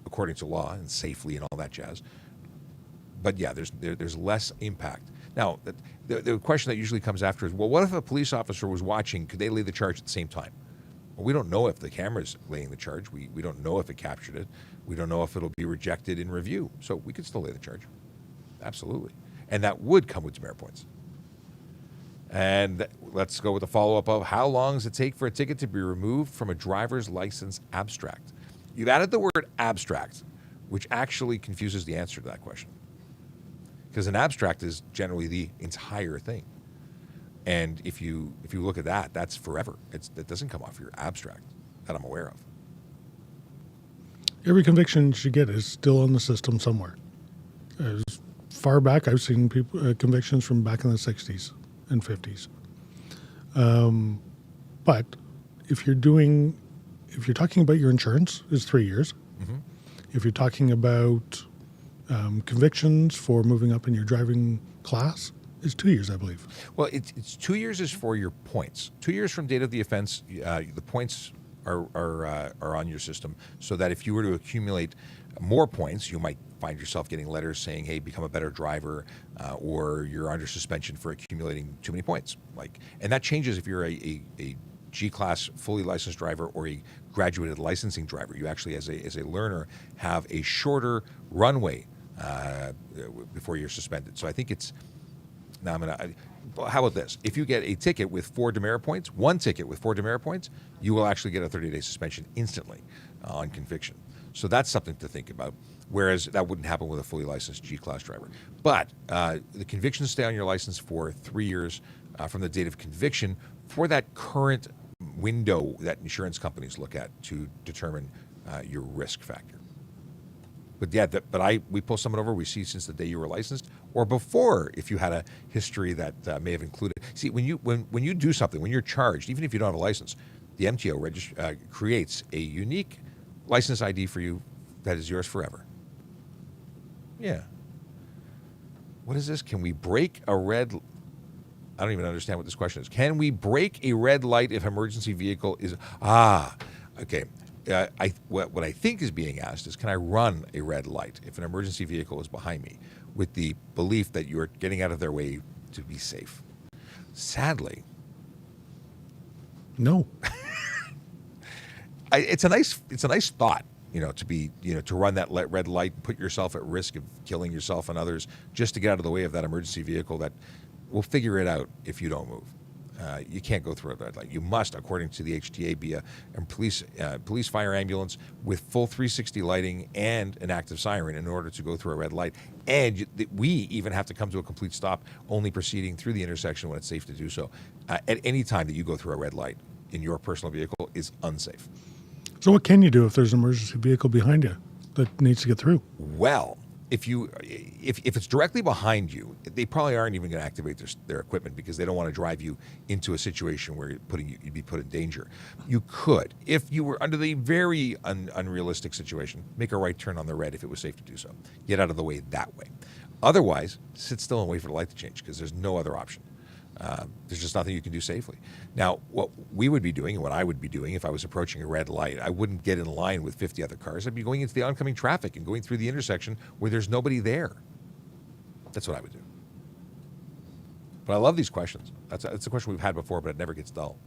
according to law and safely and all that jazz. But yeah, there's less impact. Now, the question that usually comes after is, well, what if a police officer was watching? Could they lay the charge at the same time? Well, we don't know if the camera's laying the charge. We don't know if it captured it. We don't know if it'll be rejected in review. So we could still lay the charge. Absolutely. And that would come with demerit points. And let's go with the follow-up of, how long does it take for a ticket to be removed from a driver's license abstract? You've added the word abstract, which actually confuses the answer to that question. Because an abstract is generally the entire thing. And if you look at that, that's forever. It doesn't come off your abstract that I'm aware of. Every conviction you get is still in the system somewhere. As far back. I've seen people convictions from back in the 60s and 50s. But if you're talking about your insurance, it's 3 years. Mm-hmm. If you're talking about convictions for moving up in your driving class, it's 2 years, I believe. Well, it's 2 years is for your points. 2 years from date of the offense, the points are on your system, so that if you were to accumulate more points, you might find yourself getting letters saying, "Hey, become a better driver," or you're under suspension for accumulating too many points. And that changes if you're a G-class fully licensed driver or a graduated licensing driver. You actually, as a learner, have a shorter runway before you're suspended. So I think it's now. How about this? If you get a ticket with 4 demerit points, one ticket with 4 demerit points, you will actually get a 30-day suspension instantly on conviction. So that's something to think about, whereas that wouldn't happen with a fully licensed G-class driver. But the convictions stay on your license for 3 years from the date of conviction for that current window that insurance companies look at to determine your risk factor. But yeah, we pull someone over, we see since the day you were licensed, or before if you had a history that may have included. See, when you do something, when you're charged, even if you don't have a license, the MTO creates a unique license ID for you that is yours forever. Yeah. What is this? Can we break a red? I don't even understand what this question is. Can we break a red light if emergency vehicle is? Okay. What I think is being asked is, can I run a red light if an emergency vehicle is behind me, with the belief that you're getting out of their way to be safe? Sadly, no. It's a nice thought, to run that red light and put yourself at risk of killing yourself and others just to get out of the way of that emergency vehicle that will figure it out if you don't move. You can't go through a red light. You must, according to the HTA, be a police fire ambulance with full 360 lighting and an active siren in order to go through a red light. And we even have to come to a complete stop, only proceeding through the intersection when it's safe to do so. At any time that you go through a red light in your personal vehicle is unsafe. So what can you do if there's an emergency vehicle behind you that needs to get through? Well, if it's directly behind you, they probably aren't even going to activate their equipment because they don't want to drive you into a situation where you'd be put in danger. You could, if you were under the very unrealistic situation, make a right turn on the red if it was safe to do so. Get out of the way that way. Otherwise, sit still and wait for the light to change because there's no other option. There's just nothing you can do safely. Now, what we would be doing and what I would be doing if I was approaching a red light, I wouldn't get in line with 50 other cars. I'd be going into the oncoming traffic and going through the intersection where there's nobody there. That's what I would do. But I love these questions. That's a question we've had before, but it never gets dull.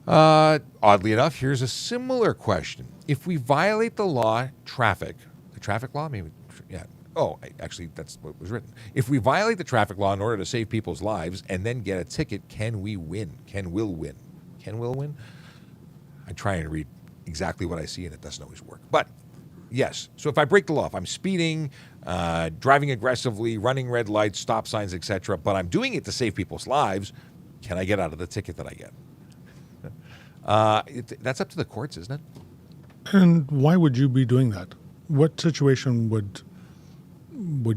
Oddly enough, here's a similar question. If we violate the traffic law, maybe, yeah. Oh, actually, that's what was written. If we violate the traffic law in order to save people's lives and then get a ticket, can we win? Can Will win? Can Will win? I try and read exactly what I see, and it doesn't always work. But yes, so if I break the law, if I'm speeding, driving aggressively, running red lights, stop signs, etc., but I'm doing it to save people's lives, can I get out of the ticket that I get? That's up to the courts, isn't it? And why would you be doing that? What situation would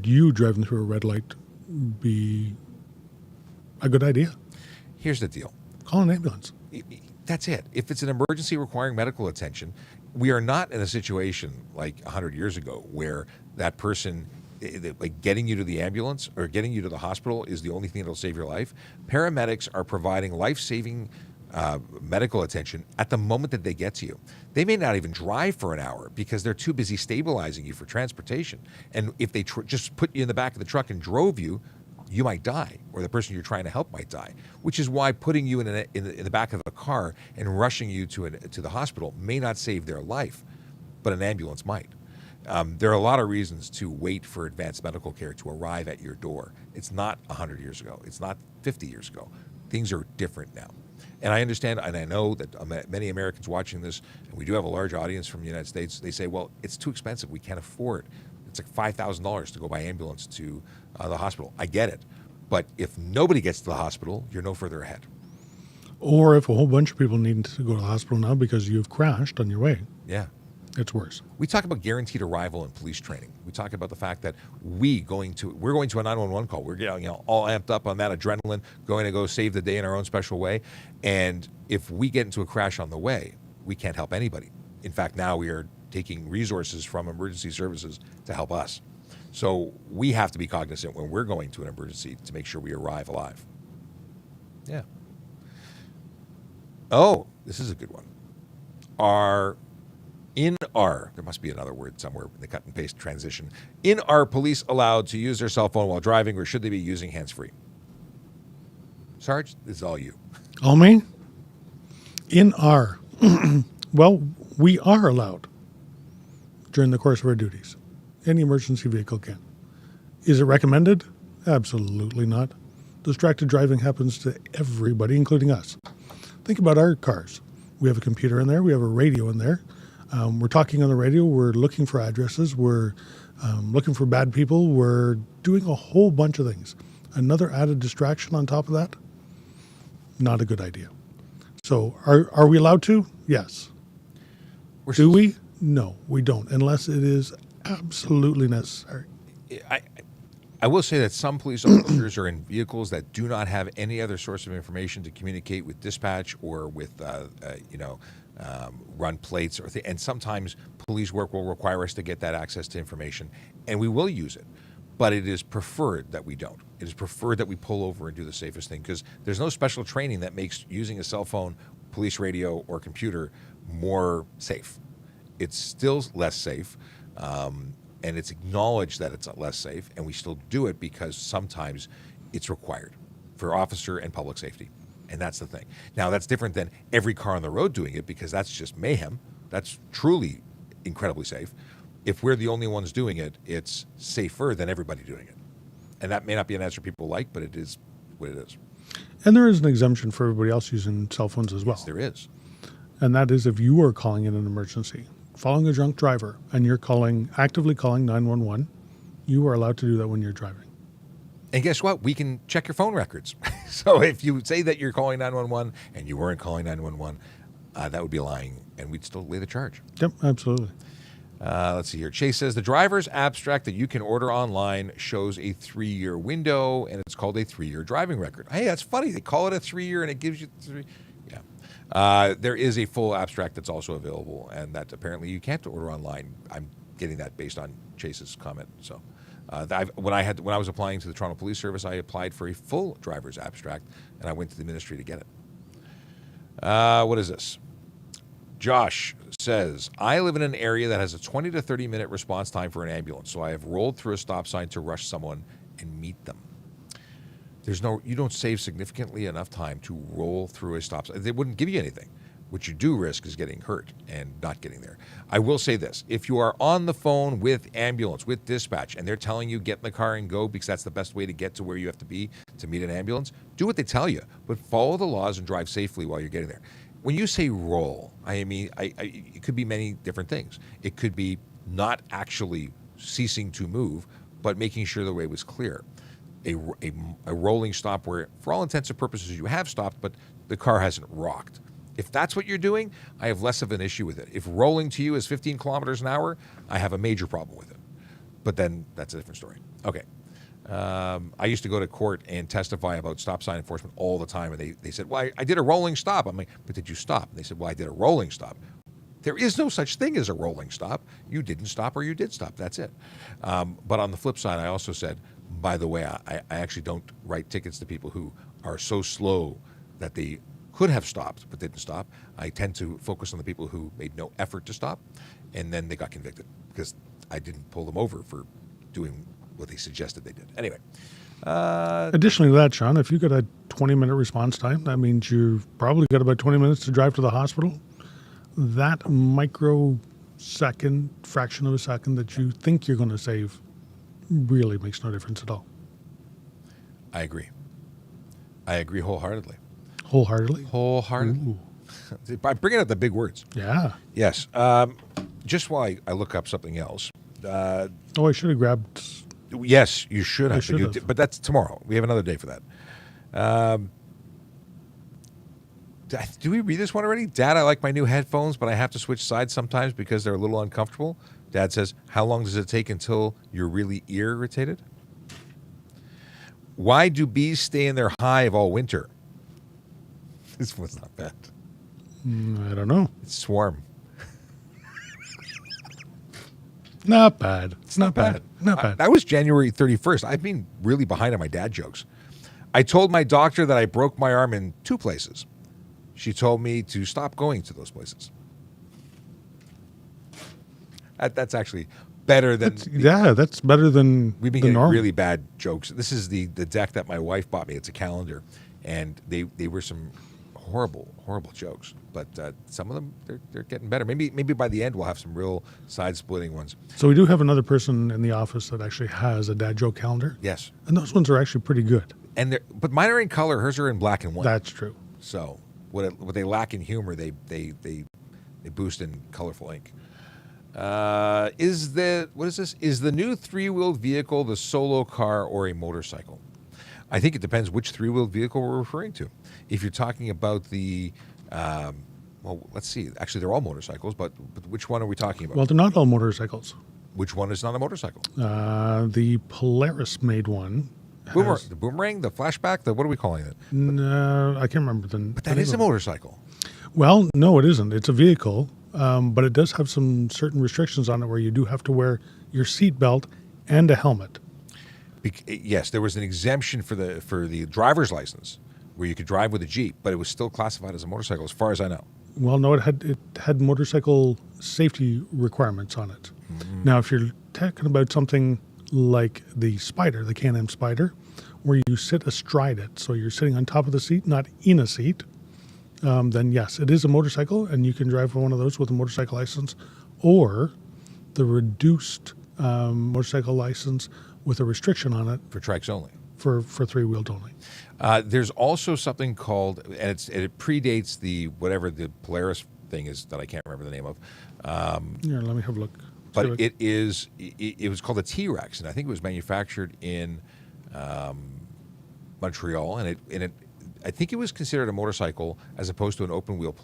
you driving through a red light be a good idea? Here's the deal. Call an ambulance. That's it. If it's an emergency requiring medical attention, we are not in a situation like 100 years ago where that person, like getting you to the ambulance or getting you to the hospital is the only thing that will save your life. Paramedics are providing life-saving medical attention at the moment that they get to you. They may not even drive for an hour because they're too busy stabilizing you for transportation. And if they just put you in the back of the truck and drove you, you might die, or the person you're trying to help might die. Which is why putting you in the back of a car and rushing you to the hospital may not save their life, but an ambulance might. There are a lot of reasons to wait for advanced medical care to arrive at your door. It's not 100 years ago. It's not 50 years ago. Things are different now. And I understand, and I know that many Americans watching this, and we do have a large audience from the United States, they say, well, it's too expensive. We can't afford. It's like $5,000 to go by ambulance to the hospital. I get it. But if nobody gets to the hospital, you're no further ahead. Or if a whole bunch of people need to go to the hospital now because you've crashed on your way. Yeah. It's worse. We talk about guaranteed arrival in police training. We talk about the fact that we're going to a 911 call. We're getting all amped up on that adrenaline, going to go save the day in our own special way. And if we get into a crash on the way, we can't help anybody. In fact, now we are taking resources from emergency services to help us. So we have to be cognizant when we're going to an emergency to make sure we arrive alive. Yeah. Oh, this is a good one. There must be another word somewhere in the cut and paste transition. Are police allowed to use their cell phone while driving, or should they be using hands-free? Sarge, this is all you. All me? Well, we are allowed during the course of our duties. Any emergency vehicle can. Is it recommended? Absolutely not. Distracted driving happens to everybody, including us. Think about our cars. We have a computer in there. We have a radio in there. We're talking on the radio. We're looking for addresses. We're looking for bad people. We're doing a whole bunch of things. Another added distraction on top of that? Not a good idea. So are we allowed to? Yes. Do we? No, we don't, unless it is absolutely necessary. I will say that some police officers are in vehicles that do not have any other source of information to communicate with dispatch or with, run plates and sometimes police work will require us to get that access to information, and we will use it. But it is preferred that we don't. It is preferred that we pull over and do the safest thing, because there's no special training that makes using a cell phone, police radio, or computer more safe. It's still less safe. And it's acknowledged that it's less safe, and we still do it because sometimes it's required for officer and public safety. And that's the thing. Now, that's different than every car on the road doing it, because that's just mayhem. That's truly incredibly safe. If we're the only ones doing it, it's safer than everybody doing it. And that may not be an answer people like, but it is what it is. And there is an exemption for everybody else using cell phones as well. Yes, there is. And that is if you are calling in an emergency, following a drunk driver, and you're actively calling 911, you are allowed to do that when you're driving. And guess what? We can check your phone records. So if you say that you're calling 911 and you weren't calling 911, that would be lying, and we'd still lay the charge. Yep, absolutely. Let's see here. Chase says, the driver's abstract that you can order online shows a 3-year window, and it's called a 3-year driving record. Hey, that's funny. They call it a 3-year, and it gives you 3. Yeah. There is a full abstract that's also available, and that apparently you can't order online. I'm getting that based on Chase's comment. So when I was applying to the Toronto Police Service, I applied for a full driver's abstract, and I went to the ministry to get it. What is this? Josh says, I live in an area that has a 20 to 30 minute response time for an ambulance, so I have rolled through a stop sign to rush someone and meet them. You don't save significantly enough time to roll through a stop sign. They wouldn't give you anything. What you do risk is getting hurt and not getting there. I will say this. If you are on the phone with ambulance, with dispatch, and they're telling you get in the car and go because that's the best way to get to where you have to be to meet an ambulance, do what they tell you, but follow the laws and drive safely while you're getting there. When you say roll, I mean, it could be many different things. It could be not actually ceasing to move, but making sure the way was clear. A rolling stop where, for all intents and purposes, you have stopped, but the car hasn't rocked. If that's what you're doing, I have less of an issue with it. If rolling to you is 15 kilometers an hour, I have a major problem with it. But then that's a different story. Okay. I used to go to court and testify about stop sign enforcement all the time, and they said, well, I did a rolling stop. I'm like, but did you stop? And they said, well, I did a rolling stop. There is no such thing as a rolling stop. You didn't stop or you did stop. That's it. But on the flip side, I also said, by the way, I actually don't write tickets to people who are so slow that they could have stopped but didn't stop. I tend to focus on the people who made no effort to stop, and then they got convicted because I didn't pull them over for doing what they suggested they did. Anyway. Additionally to that, Sean, if you got a 20-minute response time, that means you've probably got about 20 minutes to drive to the hospital. That microsecond, fraction of a second that you think you're going to save really makes no difference at all. I agree wholeheartedly. Wholeheartedly? Wholeheartedly. I'm bringing out the big words. Yeah. Yes. Just while I look up something else. I should have grabbed... Yes, you should have. But that's tomorrow. We have another day for that. Do we read this one already? Dad, I like my new headphones, but I have to switch sides sometimes because they're a little uncomfortable. Dad says, how long does it take until you're really irritated? Why do bees stay in their hive all winter? This one's not bad. I don't know. It's swarm. Not bad. It's not bad. Not bad. That was January 31st. I've been really behind on my dad jokes. I told my doctor that I broke my arm in 2 places. She told me to stop going to those places. That's actually better than... That's better than We've been the getting norm. really bad jokes. This is the deck that my wife bought me. It's a calendar. And they were some horrible, horrible jokes. But some of them, they're getting better. Maybe by the end we'll have some real side-splitting ones. So we do have another person in the office that actually has a dad joke calendar. Yes. And those ones are actually pretty good. But mine are in color. Hers are in black and white. That's true. So what they lack in humor, they boost in colorful ink. Is the new 3-wheeled vehicle the solo car or a motorcycle? I think it depends which 3-wheeled vehicle we're referring to. If you're talking about the, well, let's see. Actually, they're all motorcycles, but which one are we talking about? Well, they're not all motorcycles. Which one is not a motorcycle? The Polaris made one. The boomerang, the flashback, what are we calling it? No, I can't remember the. But that is a motorcycle. Well, no, it isn't. It's a vehicle, but it does have some certain restrictions on it where you do have to wear your seatbelt and a helmet. Yes, there was an exemption for the driver's license where you could drive with a Jeep, but it was still classified as a motorcycle, as far as I know. Well, no, it had motorcycle safety requirements on it. Mm-hmm. Now, if you're talking about something like the Spider, the Can-Am Spider, where you sit astride it, so you're sitting on top of the seat, not in a seat, then yes, it is a motorcycle, and you can drive one of those with a motorcycle license, or the reduced motorcycle license with a restriction on it. For trikes only. For 3-wheeled only. There's also something called, and it predates the whatever the Polaris thing is that I can't remember the name of. Here, let me have a look. But it was called a T-Rex, and I think it was manufactured in Montreal, and I think it was considered a motorcycle as opposed to an open wheel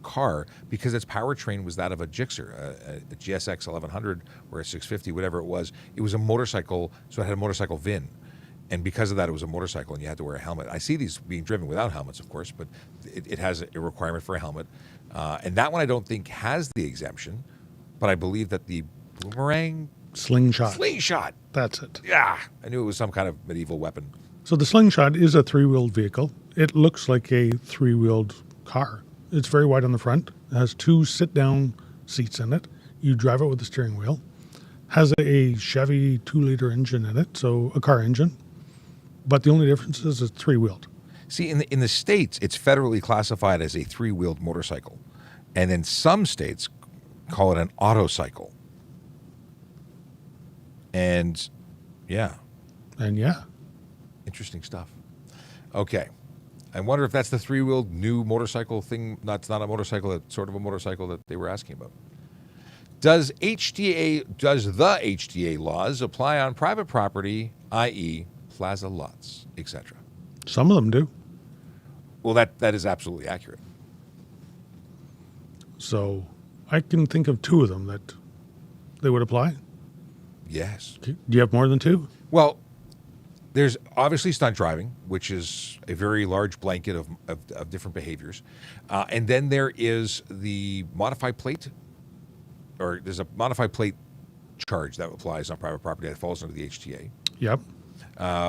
car because its powertrain was that of a Gixxer, a GSX 1100 or a 650, whatever it was. It was a motorcycle, so it had a motorcycle VIN. And because of that, it was a motorcycle, and you had to wear a helmet. I see these being driven without helmets, of course, but it has a requirement for a helmet. And that one I don't think has the exemption, but I believe that the boomerang... Slingshot. That's it. Yeah. I knew it was some kind of medieval weapon. So the Slingshot is a 3-wheeled vehicle. It looks like a 3-wheeled car. It's very wide on the front. It has 2 sit-down seats in it. You drive it with the steering wheel. Has a Chevy 2-liter engine in it, so a car engine. But the only difference is it's 3-wheeled. See, in the States, it's federally classified as a 3-wheeled motorcycle. And then some states call it an autocycle. And, yeah. Interesting stuff. Okay. I wonder if that's the 3-wheeled new motorcycle thing. That's not a motorcycle, it's sort of a motorcycle that they were asking about. Does the HTA laws apply on private property, i.e., plaza lots, etc.? Some of them do. Well, that is absolutely accurate. So I can think of 2 of them that they would apply. Yes. Do you have more than 2? Well, there's obviously stunt driving, which is a very large blanket of different behaviors. And then there is the modified plate, or there's a modified plate charge that applies on private property that falls under the HTA. Yep.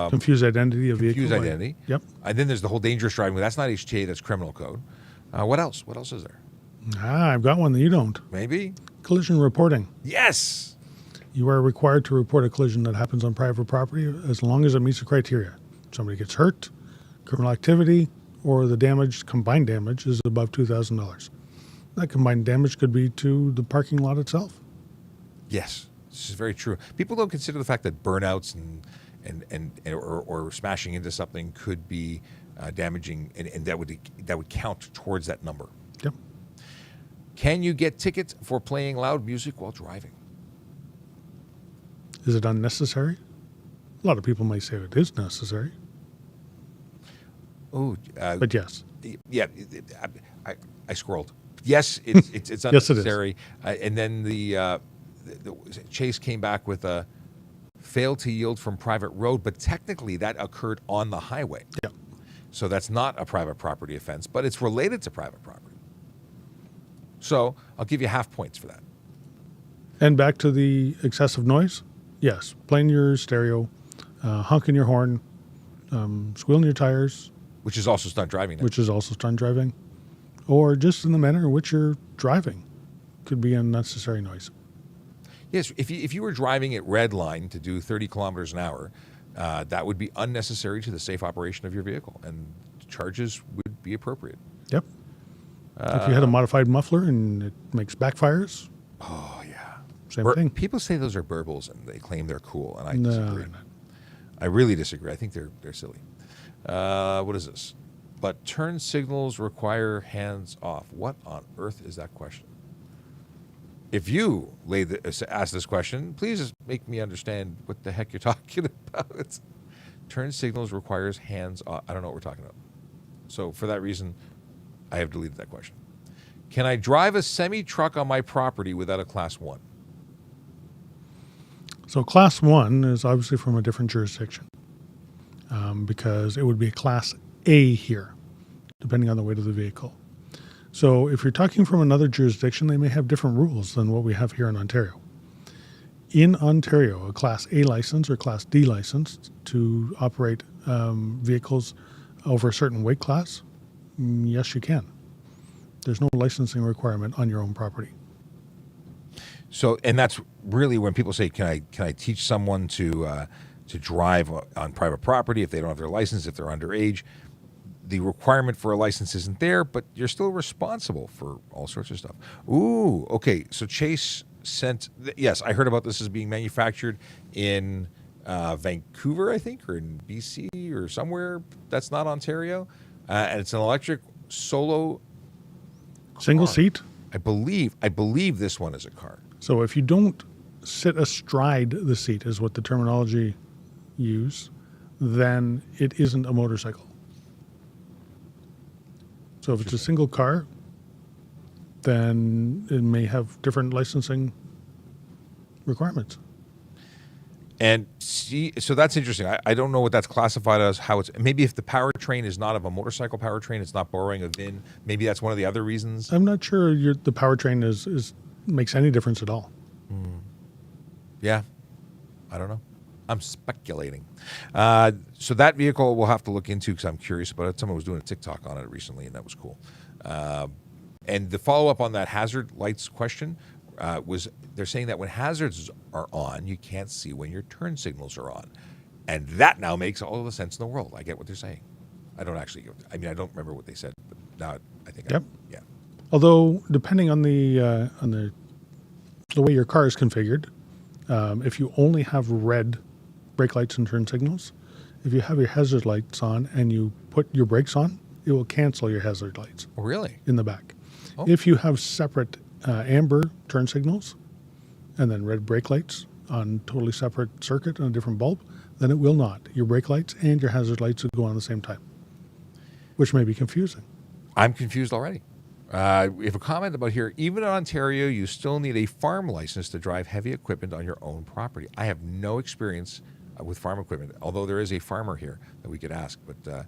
Confused identity of vehicle. Confused identity. Yep. And then there's the whole dangerous driving. That's not HTA, that's criminal code. What else? What else is there? I've got one that you don't. Maybe? Collision reporting. Yes! You are required to report a collision that happens on private property as long as it meets the criteria. Somebody gets hurt, criminal activity, or the combined damage is above $2,000. That combined damage could be to the parking lot itself. Yes, this is very true. People don't consider the fact that burnouts or smashing into something could be damaging, and that would count towards that number. Yep. Can you get tickets for playing loud music while driving? Is it unnecessary? A lot of people may say it is necessary. Oh, But yes. yeah, I scrolled. Yes, it's Yes, it is. unnecessary. And then the Chase came back with a failed to yield from private road, but technically that occurred on the highway. Yeah. So that's not a private property offense, but it's related to private property. So I'll give you half points for that. And back to the excessive noise. Yes. Playing your stereo, honking your horn, squealing your tires, Which is also stunt driving now. which is also stunt driving, or just in the manner in which you're driving could be unnecessary noise. Yes, if you were driving at red line to do 30 kilometers an hour, that would be unnecessary to the safe operation of your vehicle, and charges would be appropriate. Yep. If you had a modified muffler and it makes backfires, Oh, yeah. same thing. People say those are burbles, and they claim they're cool, and I No, disagree. they're not. I really disagree. I think they're silly. What is this? But turn signals require hands off. What on earth is that question? If you ask this question, please just make me understand what the heck you're talking about. Turn signals requires hands off. I don't know what we're talking about. So for that reason, I have deleted that question. Can I drive a semi-truck on my property without a Class 1? So Class 1 is obviously from a different jurisdiction because it would be a Class A here, depending on the weight of the vehicle. So if you're talking from another jurisdiction, they may have different rules than what we have here in Ontario. In Ontario, a Class A license or Class D license to operate vehicles over a certain weight class, yes, you can. There's no licensing requirement on your own property. So, and that's really when people say, "Can I teach someone to drive on private property if they don't have their license, if they're underage?" The requirement for a license isn't there, but you're still responsible for all sorts of stuff. Ooh, okay. So Chase sent. Yes, I heard about this as being manufactured in Vancouver, I think, or in BC or somewhere that's not Ontario, and it's an electric solo Single car. seat. I believe this one is a car. So if you don't sit astride the seat, is what the terminology use, then it isn't a motorcycle. So if it's a single car, then it may have different licensing requirements. And see, so that's interesting. I don't know what that's classified as. How it's maybe if the powertrain is not of a motorcycle powertrain, it's not borrowing a VIN. Maybe that's one of the other reasons. I'm not sure the powertrain is makes any difference at all. Yeah, I don't know. I'm speculating. So that vehicle we'll have to look into because I'm curious about it. Someone was doing a TikTok on it recently, and that was cool. And the follow-up on that hazard lights question was they're saying that when hazards are on, you can't see when your turn signals are on. And that now makes all the sense in the world. I get what they're saying. I don't actually get I don't remember what they said, but now I think Yep. yeah. Although depending on the way your car is configured, if you only have red brake lights and turn signals, if you have your hazard lights on and you put your brakes on, it will cancel your hazard lights Oh, really? in the back. Oh. If you have separate amber turn signals and then red brake lights on totally separate circuit and a different bulb, then it will not. Your brake lights and your hazard lights will go on at the same time, which may be confusing. I'm confused already. We have a comment about here. Even in Ontario, you still need a farm license to drive heavy equipment on your own property. I have no experience with farm equipment, although there is a farmer here that we could ask, but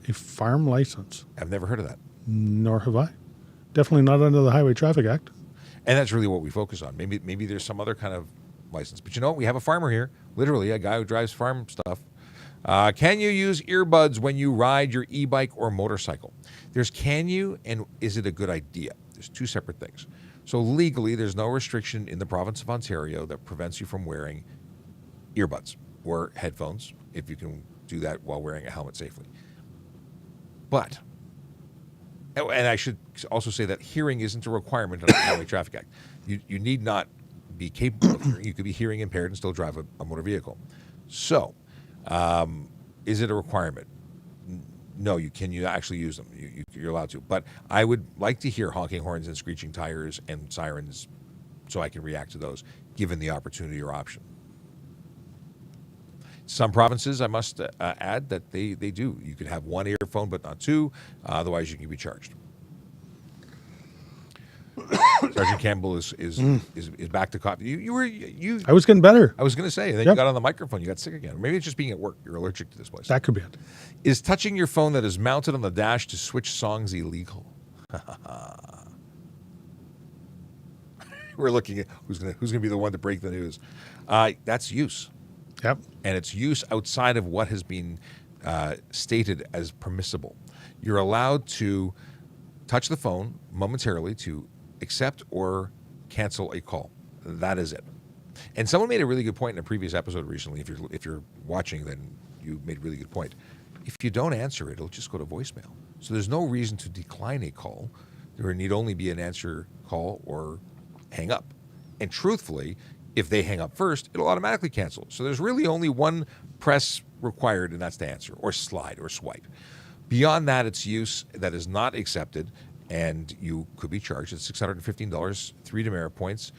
A farm license, I've never heard of that. nor have I. Definitely not under the Highway Traffic Act. And that's really what we focus on. Maybe there's some other kind of license. But you know what? We have a farmer here, literally a guy who drives farm stuff. Can you use earbuds when you ride your e-bike or motorcycle? There's can you and is it a good idea? There's two separate things. So legally, there's no restriction in the province of Ontario that prevents you from wearing earbuds or headphones if you can do that while wearing a helmet safely. But, and I should also say that hearing isn't a requirement under the Highway Traffic Act. You need not be capable of hearing. You could be hearing impaired and still drive a motor vehicle. So, is it a requirement? No, you actually use them. You're allowed to. But I would like to hear honking horns and screeching tires and sirens so I can react to those, given the opportunity or option. Some provinces, I must add, that they do. You could have one earphone but not two. Otherwise, you can be charged. Sergeant Campbell is back to cop. You. I was getting better. I was going to say, and then you got on the microphone. You got sick again. Maybe it's just being at work. You're allergic to this place. That could be it. Is touching your phone that is mounted on the dash to switch songs illegal? We're looking at who's gonna be the one to break the news. That's use. Yep. And it's use outside of what has been stated as permissible. You're allowed to touch the phone momentarily to accept or cancel a call. That is it. And someone made a really good point in a previous episode recently. If you're watching, then you made a really good point. If you don't answer it, it'll just go to voicemail. So there's no reason to decline a call. There need only be an answer call or hang up. And truthfully, if they hang up first, it'll automatically cancel. So there's really only one press required, and that's to answer or slide or swipe. Beyond that, it's use that is not accepted, and you could be charged at $615, 3 demerit points,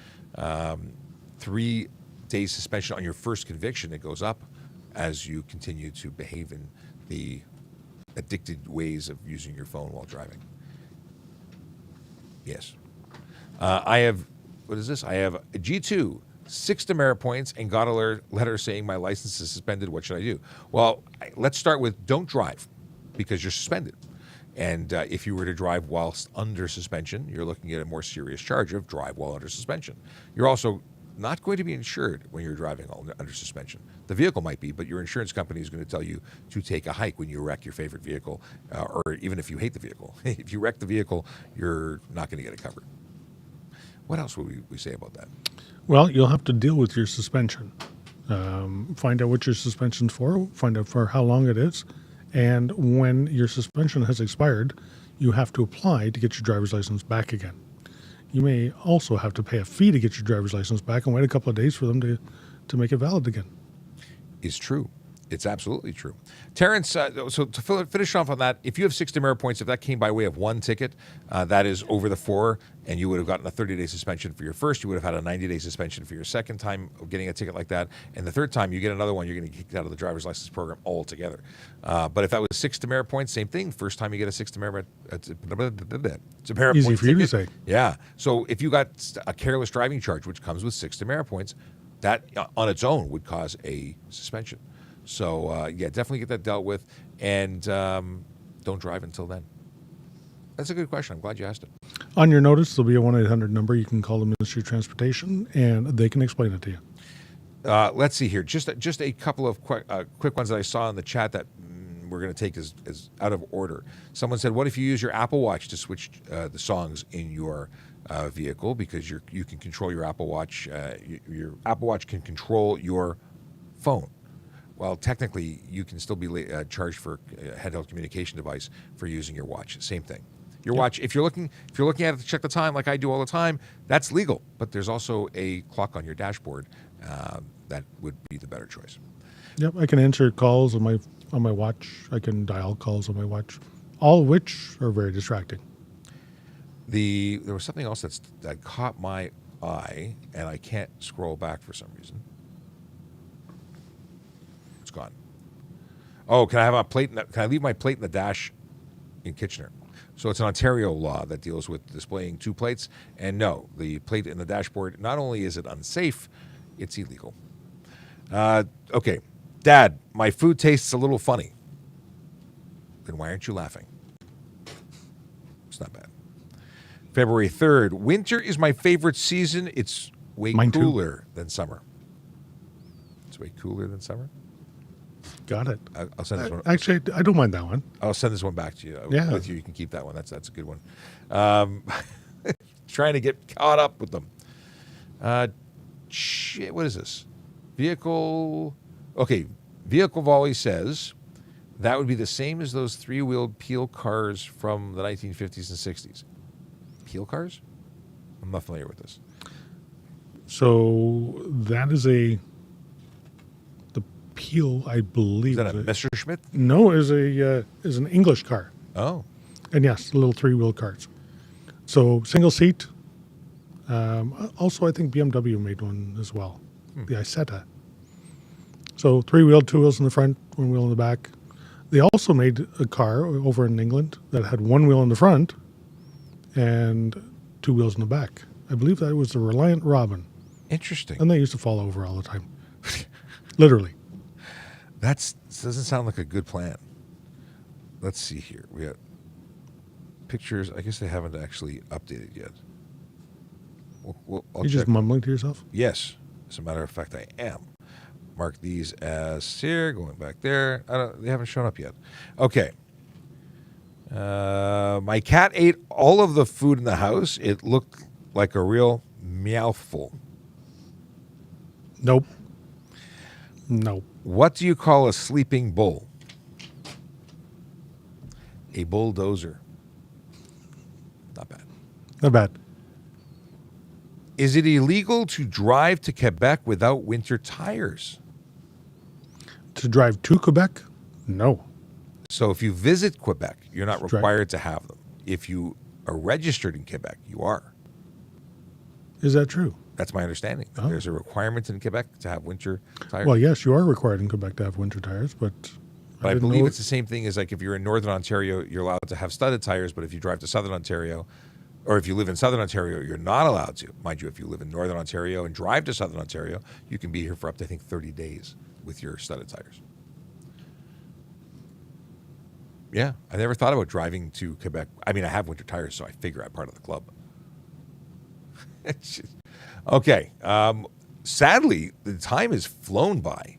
3 days suspension on your first conviction. It goes up as you continue to behave in the addicted ways of using your phone while driving. Yes. I have, what is this? I have a G2, 6 demerit points, and got a letter saying my license is suspended. What should I do? Well, let's start with don't drive because you're suspended. And if you were to drive whilst under suspension, you're looking at a more serious charge of drive while under suspension. You're also not going to be insured when you're driving under suspension. The vehicle might be, but your insurance company is going to tell you to take a hike when you wreck your favorite vehicle, or even if you hate the vehicle. If you wreck the vehicle, you're not going to get it covered. What else would we say about that? Well, you'll have to deal with your suspension. Find out what your suspension's for, find out for how long it is, and when your suspension has expired, you have to apply to get your driver's license back again. You may also have to pay a fee to get your driver's license back and wait a couple of days for them to make it valid again. Is true. It's absolutely true. Terrence, so to finish off on that, if you have 6 demerit points, if that came by way of one ticket, that is over the 4, and you would have gotten a 30-day suspension for your first, you would have had a 90-day suspension for your second time of getting a ticket like that, and the third time you get another one, you're going to get kicked out of the driver's license program altogether. But if that was 6 demerit points, same thing. First time you get a 6 demerit Easy for you to ticket. say. Yeah. So if you got a careless driving charge, which comes with 6 demerit points, that on its own would cause a suspension. So, yeah, definitely get that dealt with, and don't drive until then. That's a good question. I'm glad you asked it. On your notice, there'll be a 1-800 number. You can call the Ministry of Transportation, and they can explain it to you. Let's see here. Just a couple of quick ones that I saw in the chat that we're going to take as out of order. Someone said, what if you use your Apple Watch to switch the songs in your vehicle, because you can control your Apple Watch. Your Apple Watch can control your phone. Well, technically, you can still be charged for a handheld communication device for using your watch. Same thing. Your watch, if you're looking at it to check the time like I do all the time, that's legal. But there's also a clock on your dashboard that would be the better choice. Yep, I can answer calls on my watch. I can dial calls on my watch, all of which are very distracting. There was something else that caught my eye, and I can't scroll back for some reason. It's gone. Oh, can I have a plate? Can I leave my plate in the dash in Kitchener? So it's an Ontario law that deals with displaying 2 plates. And no, the plate in the dashboard, not only is it unsafe, it's illegal. Okay. Dad, my food tastes a little funny. Then why aren't you laughing? It's not bad. February 3rd. Winter is my favorite season. It's way cooler than summer. It's way cooler than summer. Got it. I'll send this one. Actually, I don't mind that one. I'll send this one back to you. Yeah. With you can keep that one. That's a good one. Trying to get caught up with them. What is this? Vehicle. Okay. Vehicle Volley says that would be the same as those 3-wheeled Peel cars from the 1950s and 60s. Peel cars? I'm not familiar with this. So that is the Peel, I believe. Is that a Messerschmitt? No, is an English car. Oh. And yes, little 3-wheel cars. So single seat. Also, I think BMW made one as well. The Isetta. So 3-wheeled, 2 wheels in the front, 1 wheel in the back. They also made a car over in England that had 1 wheel in the front and 2 wheels in the back. I believe that was the Reliant Robin. Interesting. And they used to fall over all the time. Literally. That doesn't sound like a good plan. Let's see here. We got pictures. I guess they haven't actually updated yet. I'll You're just mumbling to yourself? Yes. As a matter of fact, I am. Mark these as here, going back there. They haven't shown up yet. Okay. My cat ate all of the food in the house. It looked like a real mouthful. Nope. Nope. What do you call a sleeping bull? A bulldozer. Not bad. Not bad. Is it illegal to drive to Quebec without winter tires? To drive to Quebec? No. So if you visit Quebec, you're not Right. required to have them. If you are registered in Quebec, you are. Is that true? That's my understanding. Oh. There's a requirement in Quebec to have winter tires. Well, yes, you are required in Quebec to have winter tires, but But I didn't believe know it's the same thing as like if you're in Northern Ontario, you're allowed to have studded tires, but if you drive to Southern Ontario, or if you live in Southern Ontario, you're not allowed to. Mind you, if you live in Northern Ontario and drive to Southern Ontario, you can be here for up to, I think, 30 days with your studded tires. Yeah, I never thought about driving to Quebec. I mean, I have winter tires, so I figure I'm part of the club. It's just- okay. Sadly, the time has flown by,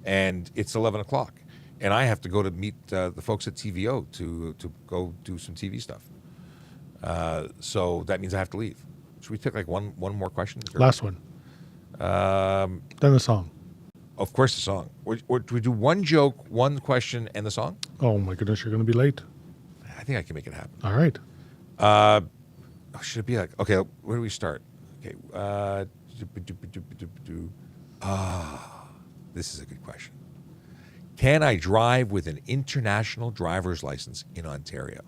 and it's 11 o'clock. And I have to go to meet the folks at TVO to go do some TV stuff. So that means I have to leave. Should we take like one more question? last one. Then a song. Of course, the song. Or do we do one joke, one question, and the song? Oh my goodness, you're going to be late. I think I can make it happen. All right. Should it be like, okay, where do we start? Okay. This is a good question. Can I drive with an international driver's license in Ontario?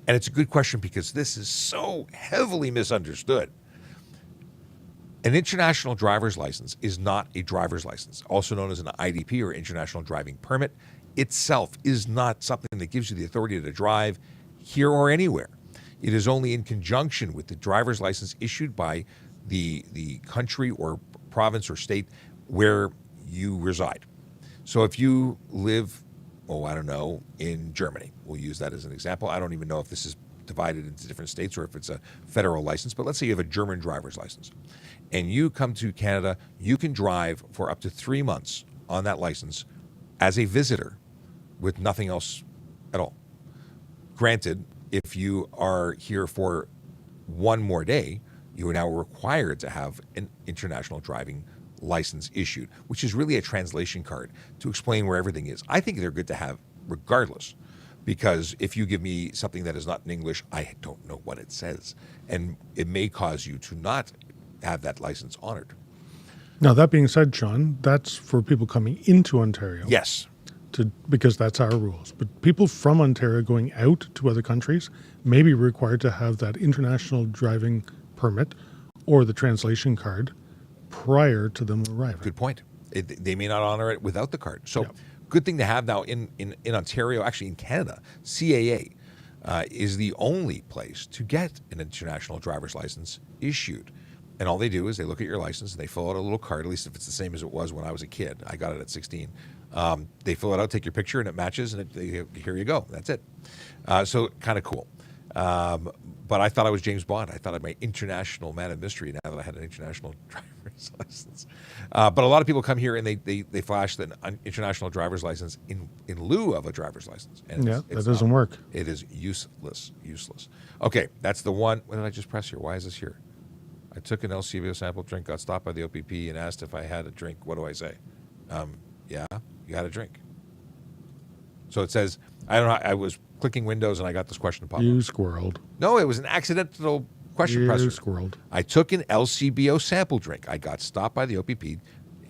And it's a good question because this is so heavily misunderstood. An international driver's license is not a driver's license, also known as an IDP or international driving permit. Itself is not something that gives you the authority to drive here or anywhere. It is only in conjunction with the driver's license issued by the country or province or state where you reside. So if you live, I don't know, in Germany, we'll use that as an example. I don't even know if this is divided into different states or if it's a federal license, but let's say you have a German driver's license and you come to Canada, you can drive for up to 3 months on that license as a visitor with nothing else at all. Granted, if you are here for one more day, you are now required to have an international driving license issued, which is really a translation card to explain where everything is. I think they're good to have regardless, because if you give me something that is not in English, I don't know what it says, and it may cause you to not have that license honored. Now, that being said, Sean, that's for people coming into Ontario. Yes. Because that's our rules. But people from Ontario going out to other countries may be required to have that international driving permit or the translation card prior to them arriving. Good point. They may not honor it without the card. So good thing to have now in Ontario, actually in Canada, CAA is the only place to get an international driver's license issued. And all they do is they look at your license and they fill out a little card, at least if it's the same as it was when I was a kid. I got it at 16. They fill it out, take your picture, and it matches, and here you go. That's it. So kind of cool. But I thought I was James Bond. I thought I'm an international man of mystery now that I had an international driver's license. But a lot of people come here and they flash an international driver's license in lieu of a driver's license. And that doesn't work. It is useless. Okay, that's the one. What did I just press here? Why is this here? I took an LCBO sample drink, got stopped by the OPP, and asked if I had a drink. What do I say? Yeah, you had a drink. So it says, I don't know, I was clicking Windows and I got this question pop up. You squirreled. No, it was an accidental question presser. You squirreled. I took an LCBO sample drink. I got stopped by the OPP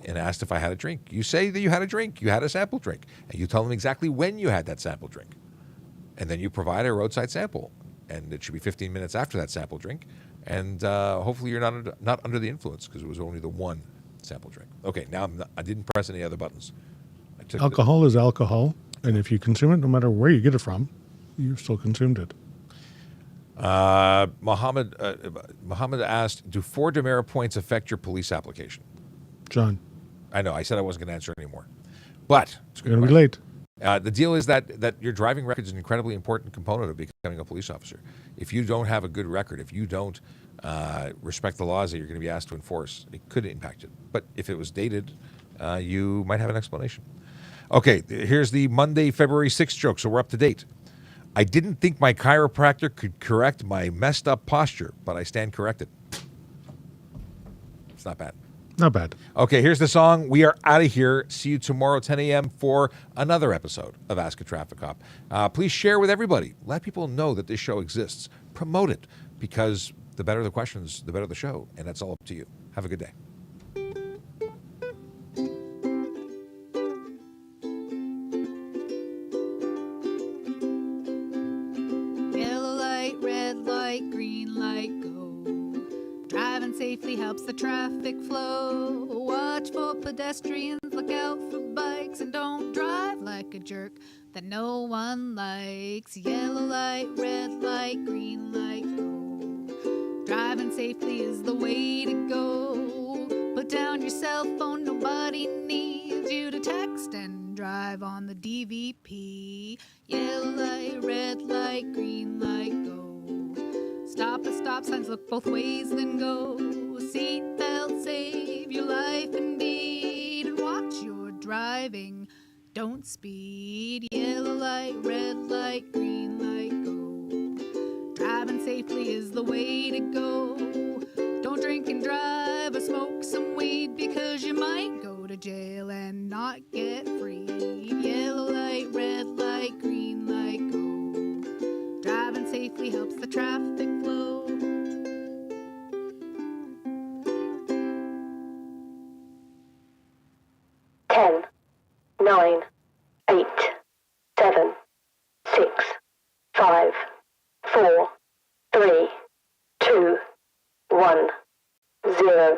and asked if I had a drink. You say that you had a drink. You had a sample drink. And you tell them exactly when you had that sample drink. And then you provide a roadside sample. And it should be 15 minutes after that sample drink. And hopefully you're not under the influence because it was only the one sample drink. Okay, now I didn't press any other buttons. Alcohol is alcohol, and if you consume it, no matter where you get it from, you've still consumed it. Mohammed asked, do 4 demerit points affect your police application? John, I know, I said I wasn't going to answer anymore. But it's a good you're going to be late. The deal is that your driving record is an incredibly important component of becoming a police officer. If you don't have a good record, if you don't respect the laws that you're going to be asked to enforce, it could impact it. But if it was dated, you might have an explanation. Okay, here's the Monday, February 6th joke, so we're up to date. I didn't think my chiropractor could correct my messed up posture, but I stand corrected. It's not bad. Not bad. Okay, here's the song. We are out of here. See you tomorrow, 10 a.m. for another episode of Ask a Traffic Cop. Please share with everybody. Let people know that this show exists. Promote it, because the better the questions, the better the show, and that's all up to you. Have a good day. Yellow light, red light, green light, go. Driving safely helps the traffic flow. Watch for pedestrians, look out for bikes, and don't drive like a jerk that no one likes. Yellow light, red light, green light, go. Driving safely is the way to go. Put down your cell phone, nobody needs you to text and drive on the DVP. Yellow light, red light, green light, go. Stop at stop signs, look both ways, then go. Seatbelt, save your life indeed. And watch your driving, don't speed. Yellow light, red light, green light, go. Driving safely is the way to go. Don't drink and drive or smoke some weed, because you might go to jail and not get freed. Yellow light, red light, green light, go. Driving safely helps the traffic flow. Ten, 9, 8, 7, 6, 5, 4, 3, 2, 1, 0.